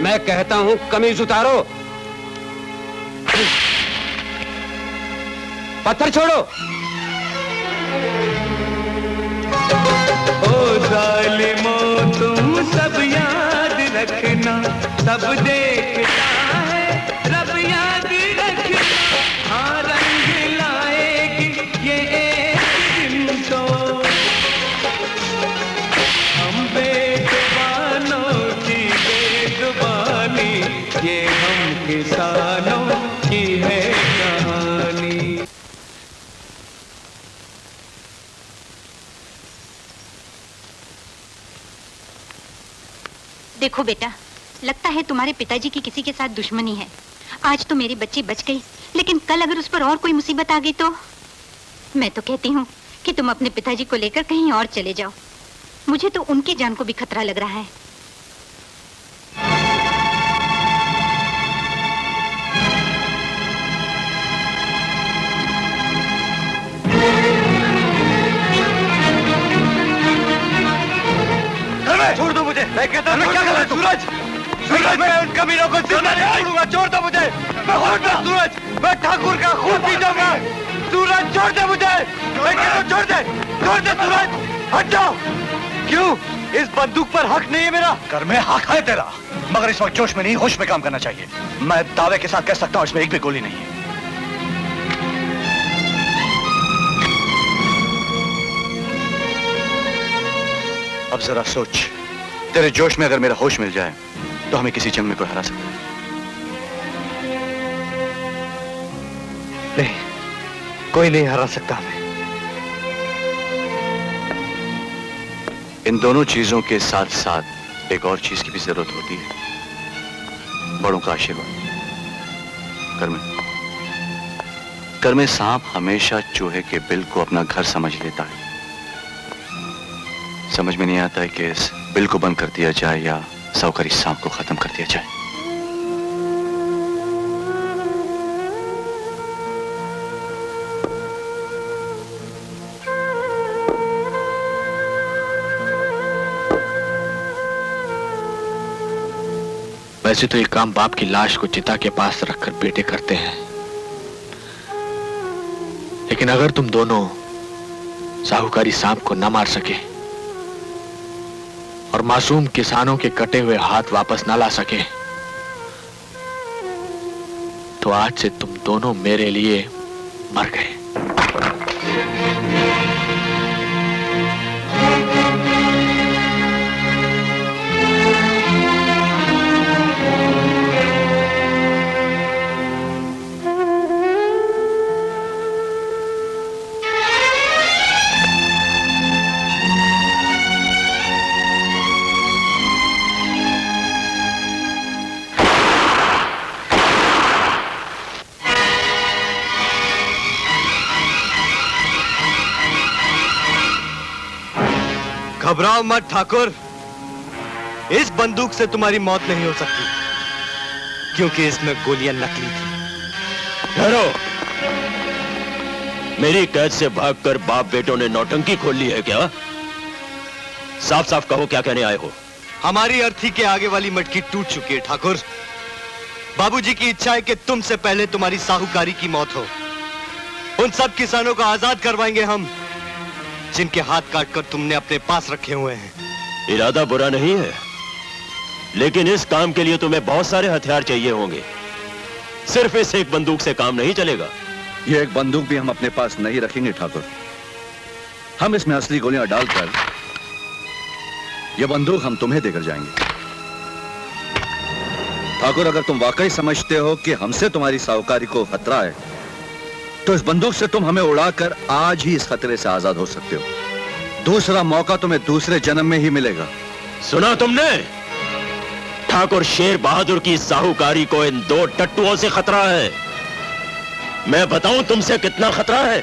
मैं कहता हूं कमीज उतारो। पत्थर छोड़ो। ओ जालिमो तुम सब याद रखना, सब देखता है रब याद रखना। हाँ रंग लाएगी ये एक दिन तो, हम बेजुबानों की बेजुबानी, ये हम किसानों की है कहानी। देखो बेटा, लगता है तुम्हारे पिताजी की किसी के साथ दुश्मनी है। आज तो मेरी बच्ची बच गई, लेकिन कल अगर उस पर और कोई मुसीबत आ गई तो? मैं तो कहती हूँ कि तुम अपने पिताजी को लेकर कहीं और चले जाओ। मुझे तो उनकी जान को भी खतरा लग रहा है। छोड़ दो मुझे। मैं कहता हूँ क्या कर रहा है सूरज? सूरज, मैं उन कमीनों को जिंदा नहीं छोड़ूंगा। छोड़ दो मुझे। मैं सूरज, मैं ठाकुर का खून पी जाऊंगा। सूरज छोड़ दे मुझे। मैं कहता हूँ छोड़ दे, छोड़ दे सूरज, हट जाओ। क्यों? इस बंदूक पर हक नहीं है मेरा? कर में हक है तेरा, मगर इस वक्त जोश में नहीं होश में काम करना चाहिए। मैं दावे के साथ कह सकता हूँ इसमें एक भी गोली नहीं है। अब जरा सोच, तेरे जोश में अगर मेरा होश मिल जाए तो हमें किसी जंग में कोई हरा सकता है? नहीं, कोई नहीं हरा सकता हमें। इन दोनों चीजों के साथ साथ एक और चीज की भी जरूरत होती है, बड़ों का आशीर्वाद। कर में सांप हमेशा चूहे के बिल को अपना घर समझ लेता है। समझ में नहीं आता है कि इस बिल को बंद कर दिया जाए या साहूकारी सांप को खत्म कर दिया जाए। वैसे तो ये काम बाप की लाश को चिता के पास रखकर बेटे करते हैं, लेकिन अगर तुम दोनों साहूकारी सांप को न मार सके और मासूम किसानों के कटे हुए हाथ वापस न ला सके, तो आज से तुम दोनों मेरे लिए मर गए। घबराओ मत ठाकुर, इस बंदूक से तुम्हारी मौत नहीं हो सकती, क्योंकि इसमें गोलियां नकली थी। ठहरो, मेरी कैद से भागकर बाप बेटों ने नौटंकी खोल ली है क्या? साफ साफ कहो, क्या कहने आए हो? हमारी अर्थी के आगे वाली मटकी टूट चुकी है ठाकुर। बाबूजी की इच्छा है कि तुमसे पहले तुम्हारी साहूकारी की मौत हो। उन सब किसानों को आजाद करवाएंगे हम, जिनके हाथ काटकर तुमने अपने पास रखे हुए हैं। इरादा बुरा नहीं है, लेकिन इस काम के लिए तुम्हें बहुत सारे हथियार चाहिए होंगे। सिर्फ इस एक बंदूक से काम नहीं चलेगा। ये एक बंदूक भी हम अपने पास नहीं रखेंगे ठाकुर। हम इसमें असली गोलियां डालकर यह बंदूक हम तुम्हें देकर जाएंगे। ठाकुर, अगर तुम वाकई समझते हो कि हमसे तुम्हारी साहूकारी को खतरा है, तो इस बंदूक से तुम हमें उड़ाकर आज ही इस खतरे से आजाद हो सकते हो। दूसरा मौका तुम्हें दूसरे जन्म में ही मिलेगा। सुना तुमने? ठाकुर शेर बहादुर की साहूकारी को इन दो टट्टुओं से खतरा है। मैं बताऊं तुमसे कितना खतरा है?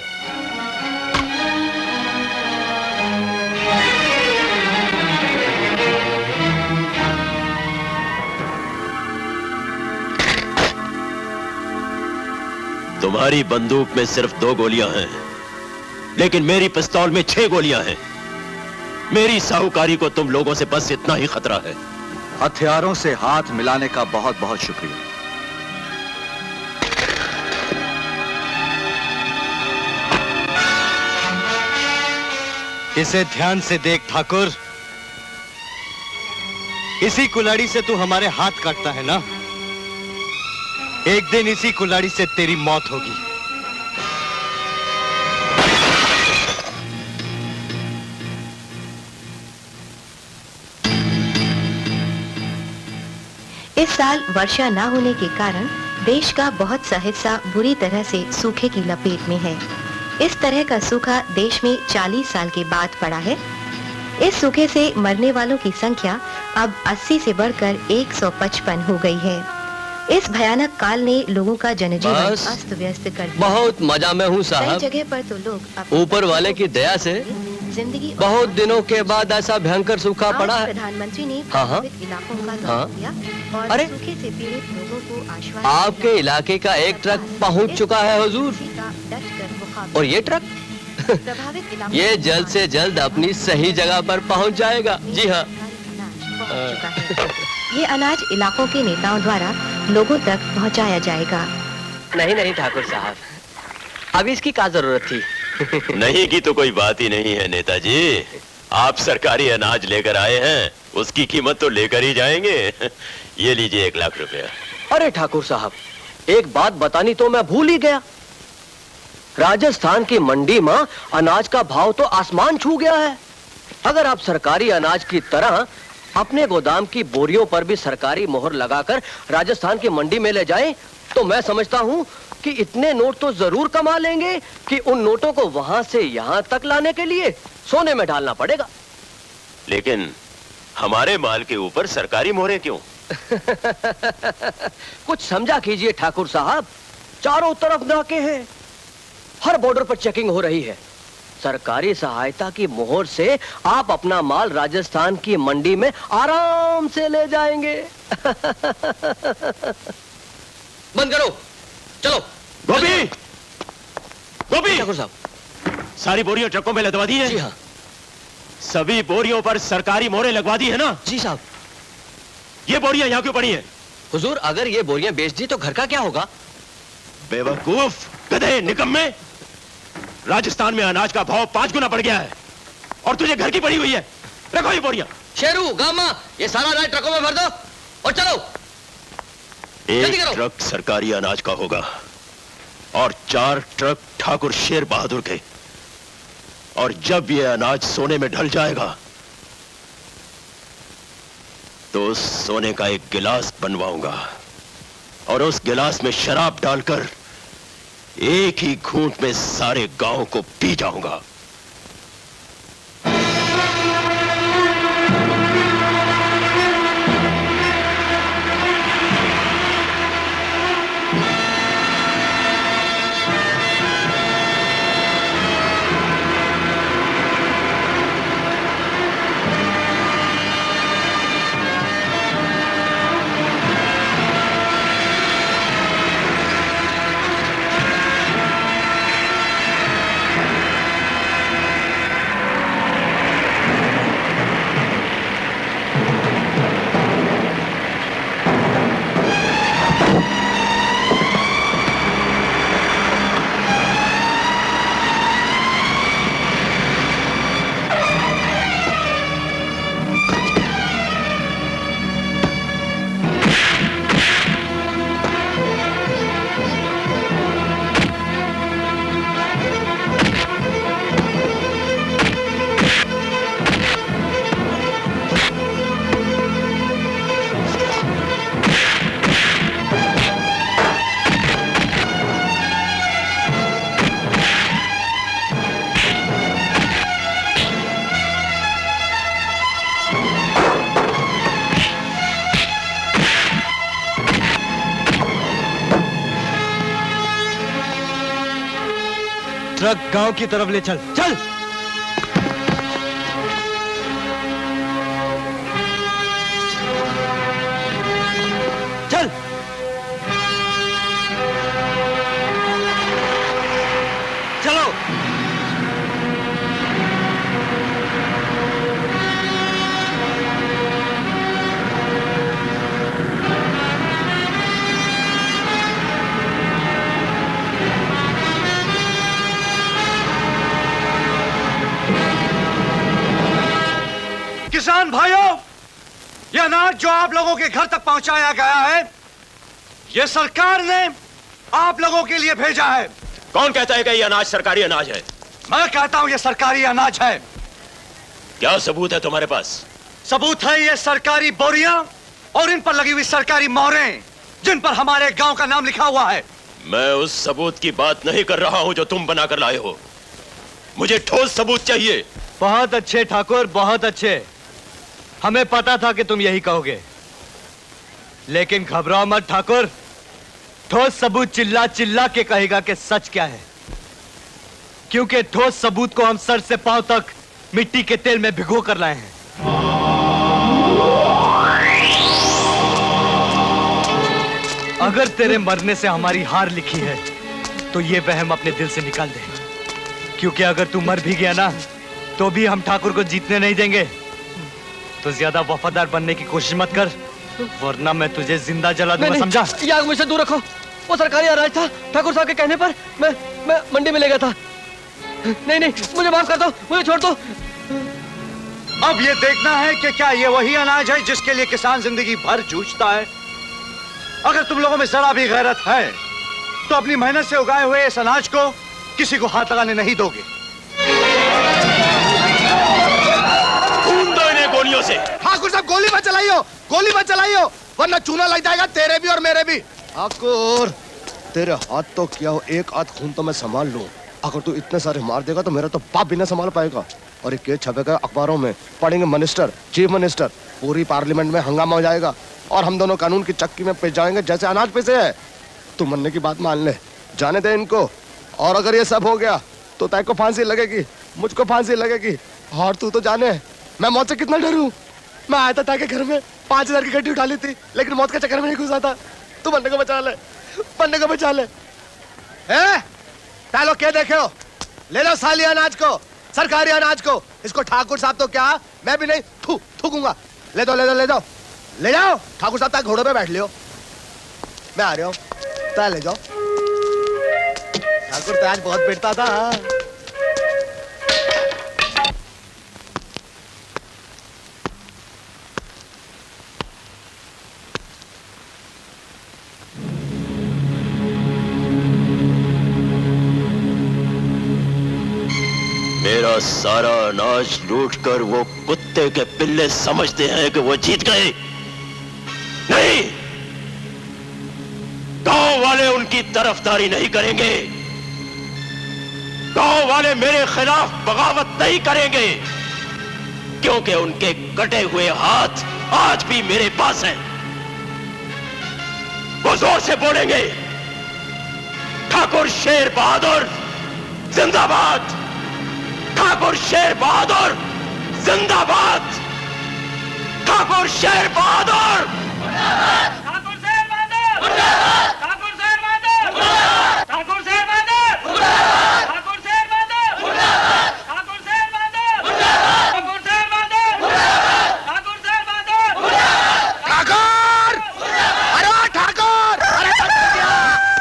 तुम्हारी बंदूक में सिर्फ 2 गोलियां हैं, लेकिन मेरी पिस्तौल में 6 गोलियां हैं। मेरी साहूकारी को तुम लोगों से बस इतना ही खतरा है। हथियारों से हाथ मिलाने का बहुत बहुत शुक्रिया। इसे ध्यान से देख ठाकुर, इसी कुल्हाड़ी से तू हमारे हाथ काटता है ना? एक दिन इसी कुल्हाड़ी से तेरी मौत होगी। इस साल वर्षा न होने के कारण देश का बहुत सा हिस्सा बुरी तरह से सूखे की लपेट में है। इस तरह का सूखा देश में 40 साल के बाद पड़ा है। इस सूखे से मरने वालों की संख्या अब 80 से बढ़कर 155 हो गई है। इस भयानक काल ने लोगों का जनजीवन अस्त व्यस्त कर दिया। बहुत मजा में हूँ साहब। कई जगह पर तो लोग ऊपर वाले की दया से जिंदगी बहुत दिनों के बाद ऐसा भयंकर सूखा पड़ा है। प्रधानमंत्री ने प्रभावित इलाकों का दौरा किया और अरे सूखे से पीड़ित लोगों को आश्वासन आपके इलाके का एक ट्रक पहुंच चुका है हुजूर। और ये ट्रक ये जल्द से जल्द अपनी सही जगह पर पहुंच जाएगा। जी हाँ, ये अनाज इलाकों के नेताओं द्वारा लोगों तक पहुंचाया जाएगा। नहीं नहीं ठाकुर साहब, अभी इसकी क्या जरूरत थी? नहीं की तो कोई बात ही नहीं है नेताजी। आप सरकारी अनाज लेकर आए हैं, उसकी कीमत तो लेकर ही जाएंगे। ये लीजिए 1 लाख रुपया। अरे ठाकुर साहब, एक बात बतानी तो मैं भूल ही गया। राजस्थान की मंडी में अनाज का भाव तो आसमान छू गया है। अगर आप सरकारी अनाज की तरह अपने गोदाम की बोरियों पर भी सरकारी मोहर लगाकर राजस्थान की मंडी में ले जाएं, तो मैं समझता हूं कि इतने नोट तो जरूर कमा लेंगे कि उन नोटों को वहां से यहां तक लाने के लिए सोने में डालना पड़ेगा। लेकिन हमारे माल के ऊपर सरकारी मोहरें क्यों? कुछ समझा कीजिए ठाकुर साहब, चारों तरफ नाके हैं, हर बॉर्डर पर चेकिंग हो रही है। सरकारी सहायता की मोहर से आप अपना माल राजस्थान की मंडी में आराम से ले जाएंगे। बंद करो, चलो। गोपी, गोपी ठाकुर साहब, सारी बोरियां ट्रकों में लदवा दी है? जी हाँ। सभी बोरियों पर सरकारी मोहरें लगवा दी है ना? जी साहब। ये बोरियां यहाँ क्यों पड़ी हैं? हुजूर, अगर ये बोरियां बेच दी तो घर का क्या होगा? बेवकूफ, गधे, निकम्मे। राजस्थान में अनाज का भाव 5 गुना बढ़ गया है और तुझे घर की पड़ी हुई है। रखो ये बोरियां। शेरू, गामा, ये सारा अनाज ट्रकों में भर दो और चलो। एक ट्रक सरकारी अनाज का होगा और 4 ट्रक ठाकुर शेर बहादुर के। और जब ये अनाज सोने में ढल जाएगा तो उस सोने का एक गिलास बनवाऊंगा और उस गिलास में शराब डालकर एक ही घूंट में सारे गांव को पी जाऊंगा। ट्रक गांव की तरफ ले चल। चल। चल। चलो। किसान भाइयों, यह अनाज जो आप लोगों के घर तक पहुंचाया गया है, यह सरकार ने आप लोगों के लिए भेजा है। कौन कहता है कि यह अनाज सरकारी अनाज है? मैं कहता हूं यह सरकारी अनाज है। क्या सबूत है तुम्हारे पास? सबूत है ये सरकारी बोरियां और इन पर लगी हुई सरकारी मोहरें जिन पर हमारे गांव का नाम लिखा हुआ है। मैं उस सबूत की बात नहीं कर रहा हूं जो तुम बनाकर लाए हो। मुझे ठोस सबूत चाहिए। बहुत अच्छे ठाकुर, बहुत अच्छे। हमें पता था कि तुम यही कहोगे, लेकिन घबराओ मत ठाकुर। ठोस सबूत चिल्ला चिल्ला के कहेगा कि सच क्या है, क्योंकि ठोस सबूत को हम सर से पांव तक मिट्टी के तेल में भिगो कर लाए हैं। अगर तेरे मरने से हमारी हार लिखी है तो ये वहम अपने दिल से निकाल दे, क्योंकि अगर तू मर भी गया ना तो भी हम ठाकुर को जीतने नहीं देंगे। तो ज्यादा वफादार बनने की कोशिश मत कर, वरना मैं तुझे जिंदा जला दूंगा, समझा? ये आग मुझसे दूर रखो। वो सरकारी अनाज था, ठाकुर साहब के कहने पर मैं मंडी में ले गया था। नहीं नहीं, मुझे माफ कर दो, मुझे छोड़ दो। अब ये देखना है कि क्या ये वही अनाज है जिसके लिए किसान जिंदगी भर जूझता है। अगर तुम लोगों में जरा भी गैरत है तो अपनी मेहनत से उगाए हुए इस अनाज को किसी को हाथ लगाने नहीं दोगे। गोलियों से। ठाकुर साहब, गोली मत चलाइयो, गोली मत चलाइयो, वरना चूना लग जाएगा तेरे भी और मेरे भी। ठाकुर, तेरे हाथ तो क्या हो, एक हाथ खून तो मैं संभाल लूं। अगर तू इतने सारे मार देगा तो मेरा तो बाप भी ना संभाल पाएगा। और एक केस छपेगा अखबारों में, पढ़ेंगे मिनिस्टर, चीफ मिनिस्टर, पूरी पार्लियामेंट में हंगामा हो जाएगा और हम दोनों कानून की चक्की में पिस जाएंगे जैसे अनाज पिसे है। तू मरने की बात मान ले, जाने दे इनको। और अगर ये सब हो गया तो तय को फांसी लगेगी, मुझको फांसी लगेगी। और तू तो जाने मैं मौत से कितना डरूं। मैं आया था तय के घर में, 5000 की गड्डी उठा ली थी, लेकिन मौत के चक्कर में नहीं घुसा था। तू बन्ने को बचा ले, बन्ने को बचा ले। तालो क्या देखे हो? ले लो साली अनाज को, सरकारी अनाज को। इसको ठाकुर साहब तो क्या, मैं भी नहीं थूकूंगा। ले दो ले दो ले दो, ले जाओ। ठाकुर साहब तक घोड़े पे बैठ लियो, मैं आ रहा हूँ। तय ले जाओ। ठाकुर तो आज बहुत पिटता था। मेरा सारा अनाज लूटकर वो कुत्ते के पिल्ले समझते हैं कि वो जीत गए। नहीं, गांव वाले उनकी तरफदारी नहीं करेंगे। गांव वाले मेरे खिलाफ बगावत नहीं करेंगे, क्योंकि उनके कटे हुए हाथ आज भी मेरे पास हैं। वो जोर से बोलेंगे, ठाकुर शेर बहादुर जिंदाबाद, ठाकुर शेर बहादुर जिंदाबाद, ठाकुर शेर बहादुर, ठाकुर शेर बहादुर, ठाकुर शेर बहादुर, ठाकुर शेर बहादुर, ठाकुर शेर बहादुर, ठाकुर शेर बहादुर, ठाकुर शेर बहादुर, ठाकुर शेर बहादुर, ठाकुर, अरे ठाकुर, अरे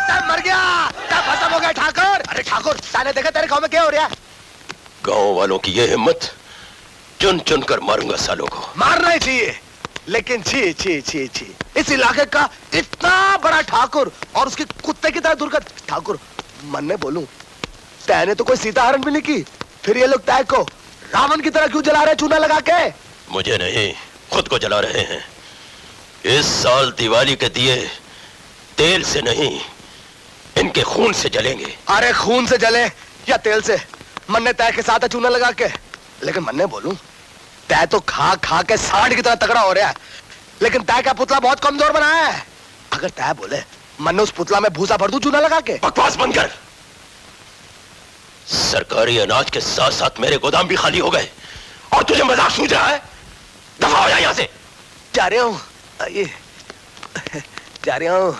तब मर गया, तब खत्म हो गया ठाकुर। अरे ठाकुर, ताने देखा तेरे गांव में क्या हो रहा है? गांव वालों की ये हिम्मत, चुन चुन कर मारूंगा सालों को। मारना ही चाहिए, लेकिन छी छी छी छी, इस इलाके का इतना बड़ा ठाकुर और उसके कुत्ते की तरह दुर्गत ठाकुर। मन में बोलूं, तय ने तो कोई सीता हरण भी नहीं की, फिर ये लोग तय को रावण की तरह क्यों जला रहे चूना लगा के? मुझे नहीं, खुद को जला रहे हैं। इस साल दिवाली के दिए तेल से नहीं, इनके खून से जलेंगे। अरे खून से जले या तेल से, मन ने तय के साथ चूना लगा के। लेकिन मन ने बोलूं, तय तो खा खा के सांड की तरह तगड़ा हो रहा है, लेकिन तय का पुतला बहुत कमजोर बनाया है। अगर तय बोले, मन ने उस पुतला में भूसा भर दूं चूना लगा के। बकवास बंद कर। सरकारी अनाज के साथ साथ मेरे गोदाम भी खाली हो गए और तुझे मजाक सूझ रहा है? दफा हो जा यहां से। जा रहा हूं, आइए जा रहा हूं।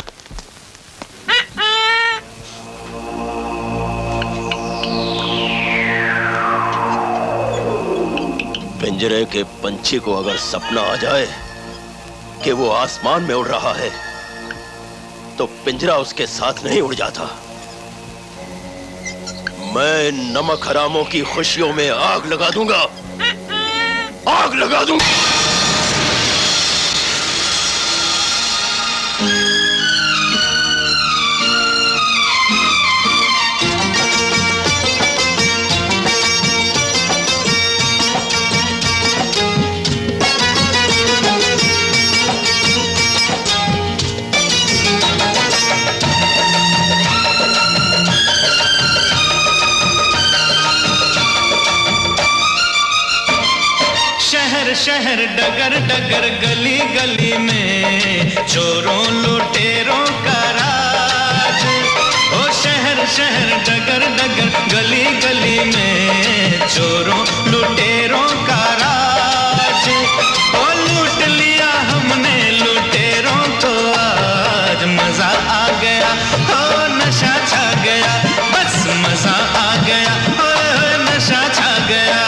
पिंजरे के पंछी को अगर सपना आ जाए कि वो आसमान में उड़ रहा है, तो पिंजरा उसके साथ नहीं उड़ जाता। मैं नमक हरामों की खुशियों में आग लगा दूंगा, आग लगा दूंगा। शहर डगर डगर गली गली में चोरों लुटेरों का राज। ओ शहर शहर डगर डगर गली गली में चोरों लुटेरों का राज। ओ लूट लिया हमने लुटेरों को आज, मजा आ गया, ओ नशा छा गया, बस मजा आ गया, ओ नशा छा गया।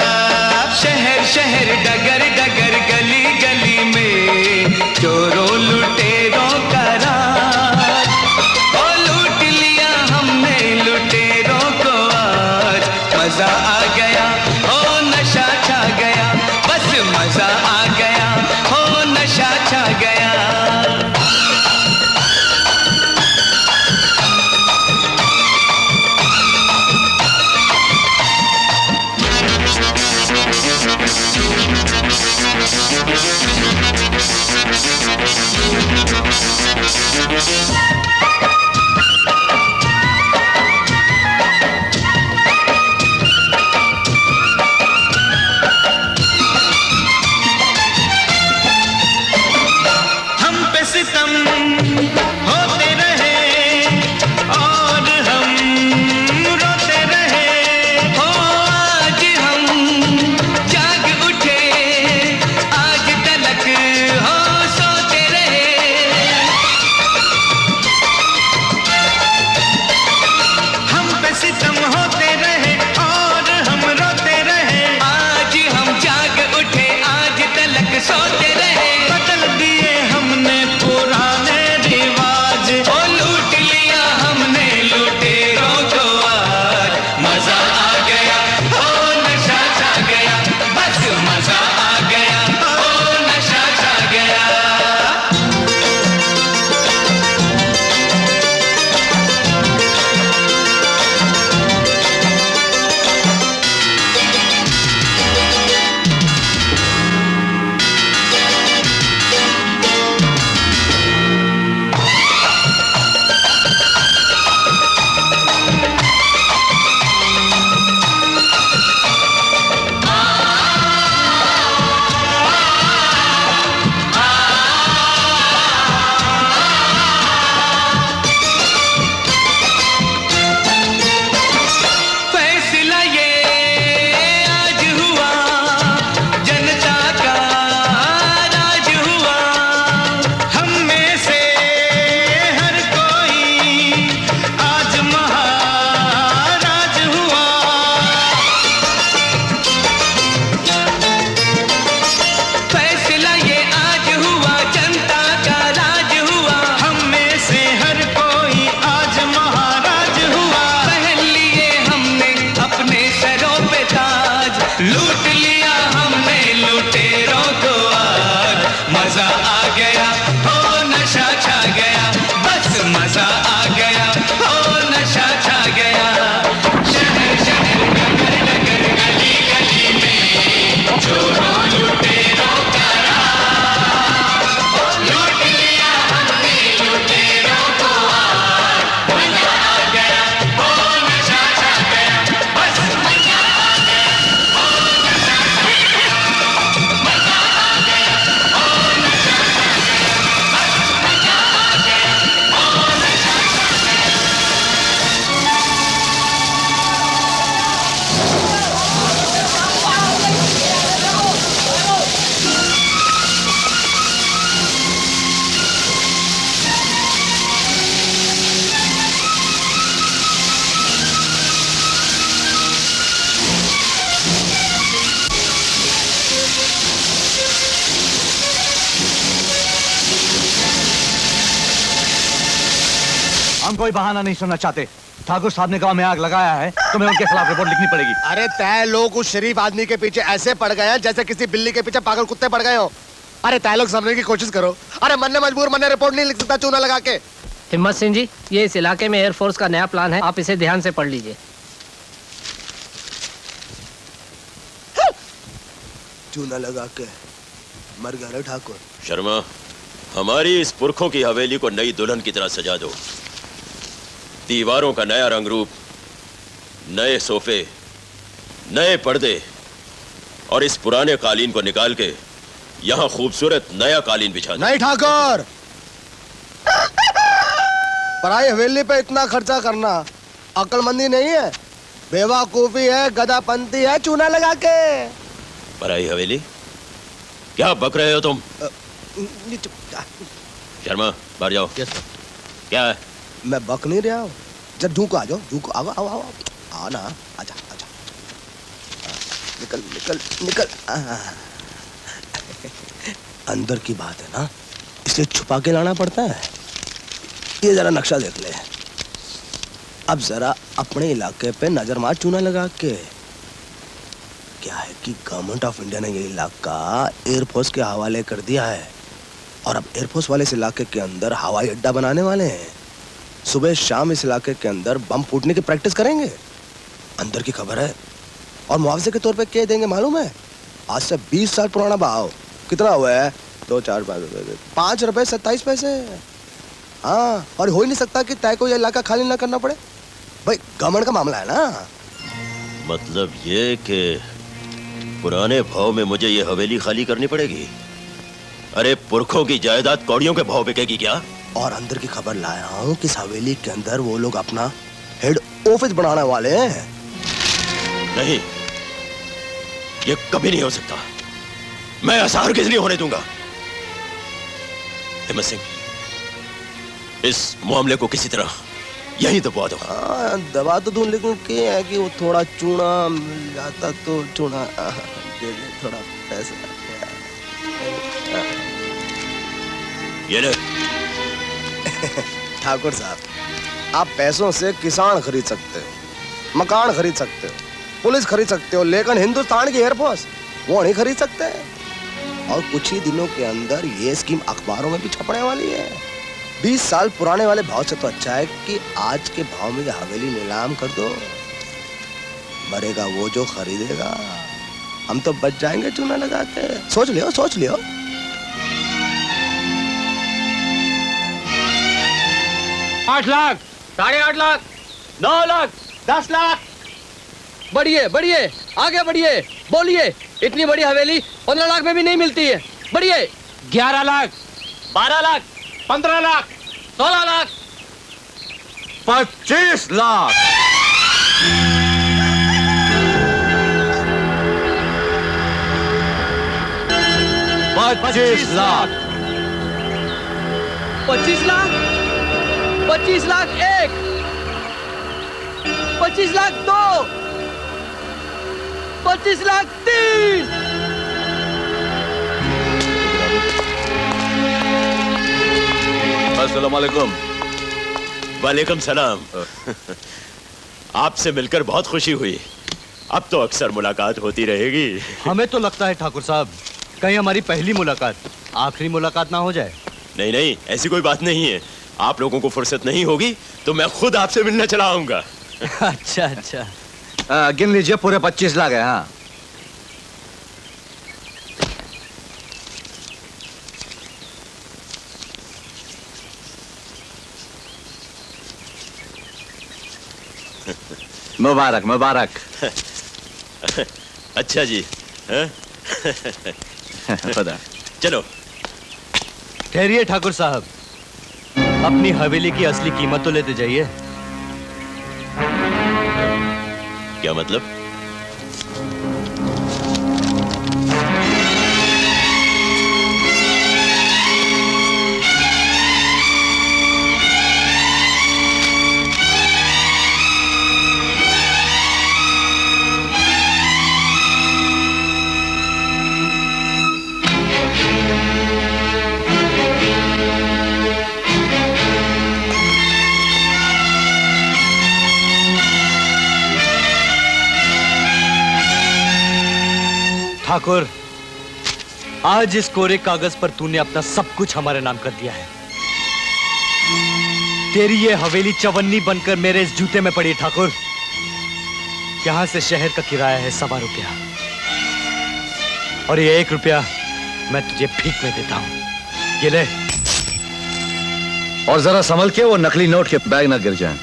शहर शहर डगर डगर गली गली में चोरों लुटेरों का राज। ओ लूट लिया हमने लुटेरों को आज, मजा आ गया, ओ नशा छा गया, बस मजा आ गया, ओ नशा छा गया। होते रहे और हम रोते रहे, हम कोई बहाना नहीं सुनना चाहते। ठाकुर साहब ने गांव में आग लगाया है, तुम्हें उनके खिलाफ रिपोर्ट लिखनी पड़ेगी। अरे तय लोग उस शरीफ आदमी के पीछे ऐसे पड़ गए हैं जैसे किसी बिल्ली के पीछे पागल कुत्ते पड़ गए हो। अरे तय लोग समझने की कोशिश करो। अरे मन्ने मजबूर, मन्ने रिपोर्ट नहीं लिख सकता चूना लगा के। हिम्मत सिंह जी, ये इस इलाके में एयरफोर्स का नया प्लान है, आप इसे ध्यान से पढ़ लीजिए। चूना लगा के मर गया रे ठाकुर। शर्मा, हमारी इस पुरखों की हवेली को नई दुल्हन की तरह सजा दो। दीवारों का नया रंग रूप, नए सोफे, नए पर्दे और इस पुराने कालीन को निकाल के यहाँ खूबसूरत नया कालीन बिछा दो। नहीं ठाकुर, पराई हवेली पे इतना खर्चा करना अक्लमंदी नहीं है, बेवकूफी है, गधापंती है। चूना लगा के पराई हवेली? क्या बक रहे हो तुम? शर्मा, बाहर जाओ। क्या है? मैं बक नहीं रहा हूँ। जब झूको आ जाओ, झूको आओ आओ आओ आओ ना, आजा आजा, निकल निकल निकल। अंदर की बात है ना, इसलिए छुपा के लाना पड़ता है। ये जरा नक्शा देख ले। अब जरा अपने इलाके पे नजर मार चूना लगा के। क्या है कि गवर्नमेंट ऑफ इंडिया ने ये इलाका एयरफोर्स के हवाले कर दिया है और अब एयरफोर्स वाले इस इलाके के अंदर हवाई अड्डा बनाने वाले हैं। सुबह शाम इस इलाके के अंदर बम फूटने की प्रैक्टिस करेंगे। अंदर की खबर है। और मुआवजे के तौर पे क्या देंगे मालूम है? आज से 20 साल पुराना भाव। कितना हुआ है? 2 4 5 रुपए 27 पैसे। हाँ, और हो ही नहीं सकता कि तय को ये इलाका खाली ना करना पड़े। भाई गवर्नमेंट का मामला है ना। मतलब ये कि पुराने भाव में मुझे ये हवेली खाली करनी पड़ेगी? अरे पुरखों की जायदाद कौड़ियों के भाव बिकेगी क्या? और अंदर की खबर लाया हूँ कि इस हवेली के अंदर वो लोग अपना हेड ऑफिस बनाने वाले हैं। नहीं, ये कभी नहीं हो सकता। मैं असहार किस लिए होने दूंगा? हिम्मत सिंह, इस मामले को किसी तरह यही दबा दो। हाँ, दबा तो दूं, लेकिन क्या है कि वो थोड़ा चूना मिल जाता तो चूना दे दे, थोड़ा पैसा। ये ले। ठाकुर साहब, आप पैसों से किसान खरीद सकते हो, मकान खरीद सकते हो, पुलिस खरीद सकते हो, लेकिन हिंदुस्तान की एयरफोर्स वो नहीं खरीद सकते। और कुछ ही दिनों के अंदर ये स्कीम अखबारों में भी छपने वाली है। 20 साल पुराने वाले भाव से तो अच्छा है कि आज के भाव में ये हवेली नीलाम कर दो। मरेगा वो जो खरीदेगा, हम तो बच जाएंगे चूना लगा के। सोच लियो, सोच लियो। 8 लाख, 8.5 लाख, 9 लाख, 10 लाख। बढ़िए बढ़िए, आगे बढ़िए, बोलिए। इतनी बड़ी हवेली 15 लाख में भी नहीं मिलती है। बढ़िए। 11 लाख, 12 लाख, 15 लाख, 16 लाख, 25 लाख। 25 लाख, 25 लाख, 25 लाख 1, 25 लाख 2, 25 लाख 3। अस्सलाम वालेकुम। वालेकुम सलाम। आपसे मिलकर बहुत खुशी हुई। अब तो अक्सर मुलाकात होती रहेगी। हमें तो लगता है ठाकुर साहब, कहीं हमारी पहली मुलाकात आखिरी मुलाकात ना हो जाए। नहीं नहीं, ऐसी कोई बात नहीं है। आप लोगों को फुर्सत नहीं होगी तो मैं खुद आपसे मिलना चला आऊंगा। अच्छा अच्छा। गिन लीजिए, पूरे 25 लाख है। हाँ, मुबारक मुबारक। अच्छा जी। पता। चलो। ठहरिए ठाकुर साहब, अपनी हवेली की असली कीमत तो लेते जाइए। क्या मतलब? ठाकुर, आज इस कोरे कागज पर तूने अपना सब कुछ हमारे नाम कर दिया है। तेरी ये हवेली चवन्नी बनकर मेरे इस जूते में पड़ी ठाकुर। यहां से शहर का किराया है 1.25 रुपया, और ये 1 रुपया मैं तुझे भीख में देता हूं। ये ले। और जरा संभल के वो नकली नोट के बैग ना गिर जाएं।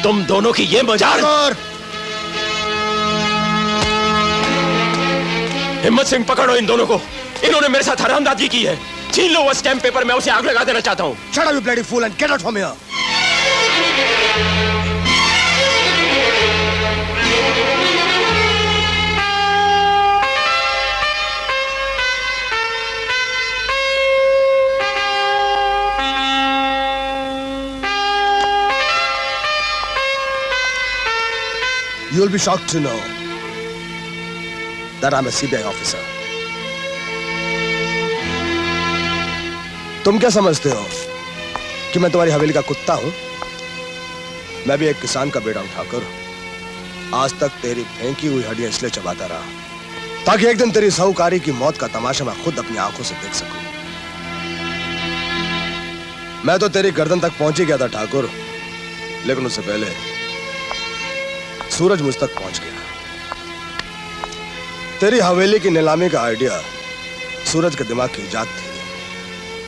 तुम दोनों की ये मजाक। हिम्मत सिंह, पकड़ो इन दोनों को। इन्होंने मेरे साथ हरामजादी की है। छीन लो वो स्टैम्प पेपर, मैं उसे आग लगा देना चाहता हूं। Shut up, you bloody fool, and get out from here. You'll be shocked to know that I'm a CBI officer. तुम क्या समझते हो कि मैं तुम्हारी हवेली का कुत्ता हूं? मैं भी एक किसान का बेटा हूं ठाकुर। आज तक तेरी फेंकी हुई हड्डियां इसलिए चबाता रहा ताकि एक दिन तेरी साहूकारी की मौत का तमाशा मैं खुद अपनी आंखों से देख सकूं। मैं तो तेरी गर्दन तक पहुंच ही गया था ठाकुर, लेकिन उससे पहले सूरज मुझ तक पहुंच गया। तेरी हवेली की नीलामी का आइडिया सूरज के दिमाग की इजाद थी।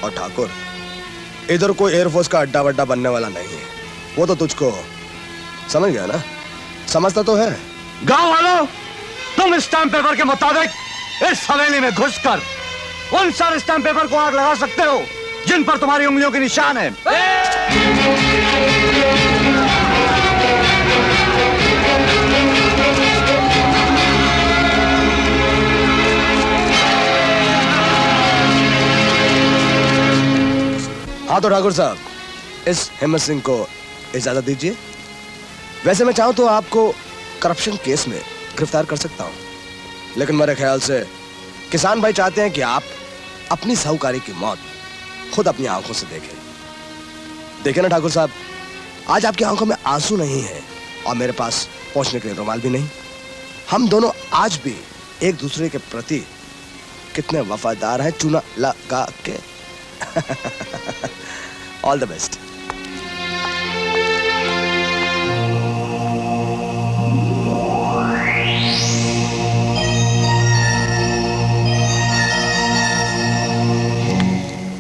और ठाकुर, इधर कोई एयरफोर्स का अड्डा वड्डा बनने वाला नहीं है। वो तो तुझको समझ गया ना? समझता तो है। गांव वालों, तुम स्टैम्प पेपर के मुताबिक इस हवेली में घुसकर उन सारे स्टैम्प पेपर को आग लगा सकते हो जिन पर तुम्हारी उंगलियों के निशान है। हाँ तो ठाकुर साहब, इस हिम्मत सिंह को इजाजत दीजिए। वैसे मैं चाहूं तो आपको करप्शन केस में गिरफ्तार कर सकता हूं, लेकिन मेरे ख्याल से किसान भाई चाहते हैं कि आप अपनी साहूकारी की मौत खुद अपनी आंखों से देखें। देखिए ना ठाकुर साहब, आज आपकी आंखों में आंसू नहीं है और मेरे पास पहुंचने के लिए रुमाल भी नहीं। हम दोनों आज भी एक दूसरे के प्रति कितने वफादार हैं, चूना लगा के। All the best.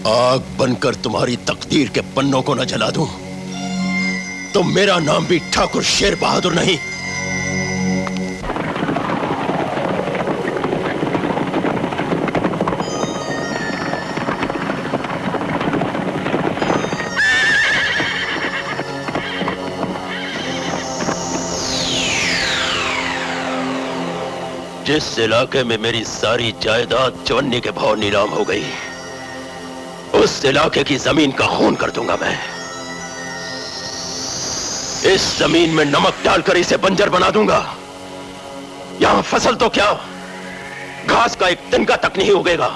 आग बनकर तुम्हारी तकदीर के पन्नों को न जला दूं तो मेरा नाम भी ठाकुर शेर बहादुर नहीं। जिस इलाके में मेरी सारी जायदाद चवन्नी के भाव नीलाम हो गई, उस इलाके की जमीन का खून कर दूंगा मैं। इस जमीन में नमक डालकर इसे बंजर बना दूंगा। यहां फसल तो क्या, घास का एक तिनका तक नहीं उगेगा।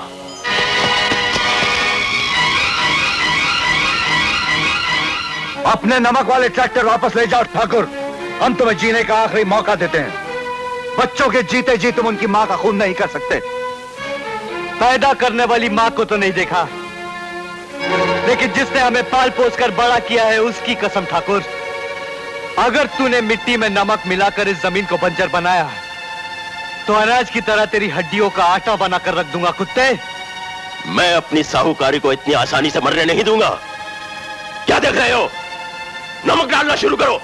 अपने नमक वाले ट्रैक्टर वापस ले जाओ ठाकुर। हम तुम्हें जीने का आखिरी मौका देते हैं। बच्चों के जीते जी तुम उनकी मां का खून नहीं कर सकते। पैदा करने वाली मां को तो नहीं देखा, लेकिन जिसने हमें पाल पोस कर बड़ा किया है उसकी कसम ठाकुर, अगर तूने मिट्टी में नमक मिलाकर इस जमीन को बंजर बनाया तो अनाज की तरह तेरी हड्डियों का आटा बनाकर रख दूंगा कुत्ते। मैं अपनी साहूकारी को इतनी आसानी से मरने नहीं दूंगा। क्या देख रहे हो? नमक डालना शुरू करो।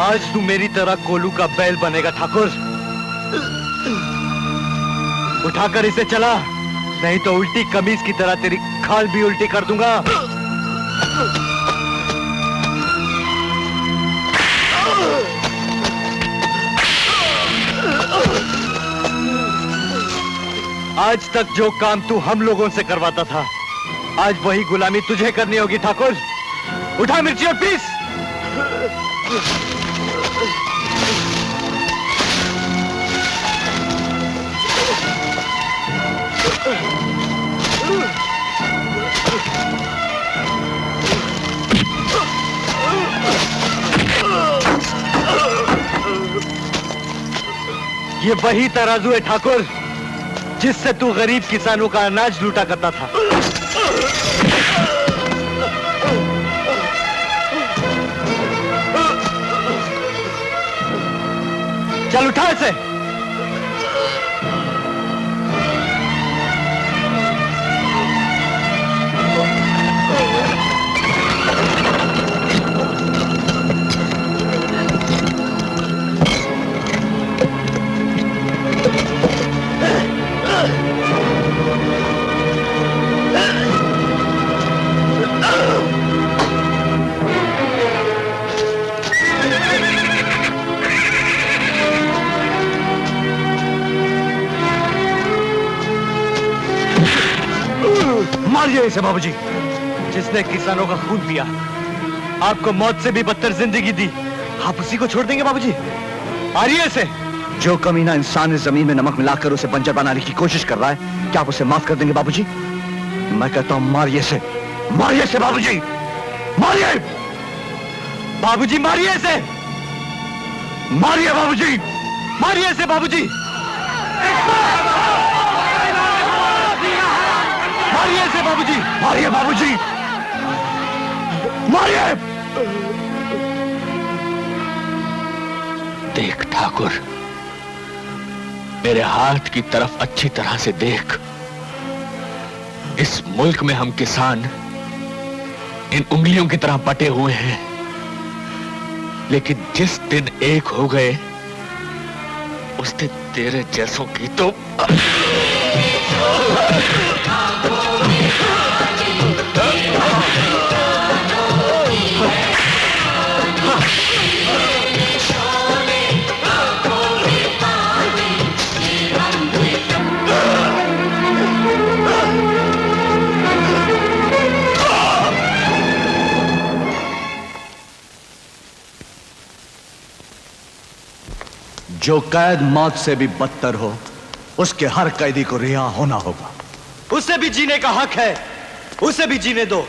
आज तू मेरी तरह कोलू का बैल बनेगा ठाकुर। उठाकर इसे चला, नहीं तो उल्टी कमीज की तरह तेरी खाल भी उल्टी कर दूंगा। आज तक जो काम तू हम लोगों से करवाता था, आज वही गुलामी तुझे करनी होगी ठाकुर। उठा मिर्ची और पीस। ये वही तराजू है ठाकुर, जिससे तू गरीब किसानों का अनाज लूटा करता था। चल उठा इसे। मारिए इसे बाबूजी। जिसने किसानों का खून पिया, आपको मौत से भी बदतर जिंदगी दी, आप उसी को छोड़ देंगे बाबूजी? मारिए इसे। जो कमीना इंसान इस जमीन में नमक मिलाकर उसे बंजर बनाने की कोशिश कर रहा है, क्या आप उसे माफ कर देंगे बाबूजी? मैं कहता हूं मारिए इसे, मारिए इसे बाबूजी, मारिए। बाबूजी मारिए इसे, मारिए बाबूजी, मारिए इसे बाबूजी, मारिए इसे बाबूजी, मारिए बाबूजी, मारिए। देख ठाकुर, मेरे हाथ की तरफ अच्छी तरह से देख। इस मुल्क में हम किसान इन उंगलियों की तरह बटे हुए हैं, लेकिन जिस दिन एक हो गए, उस दिन तेरे जैसों की तो जो कैद मौत से भी बदतर हो, उसके हर कैदी को रिहा होना होगा। उसे भी जीने का हक है, उसे भी जीने दो।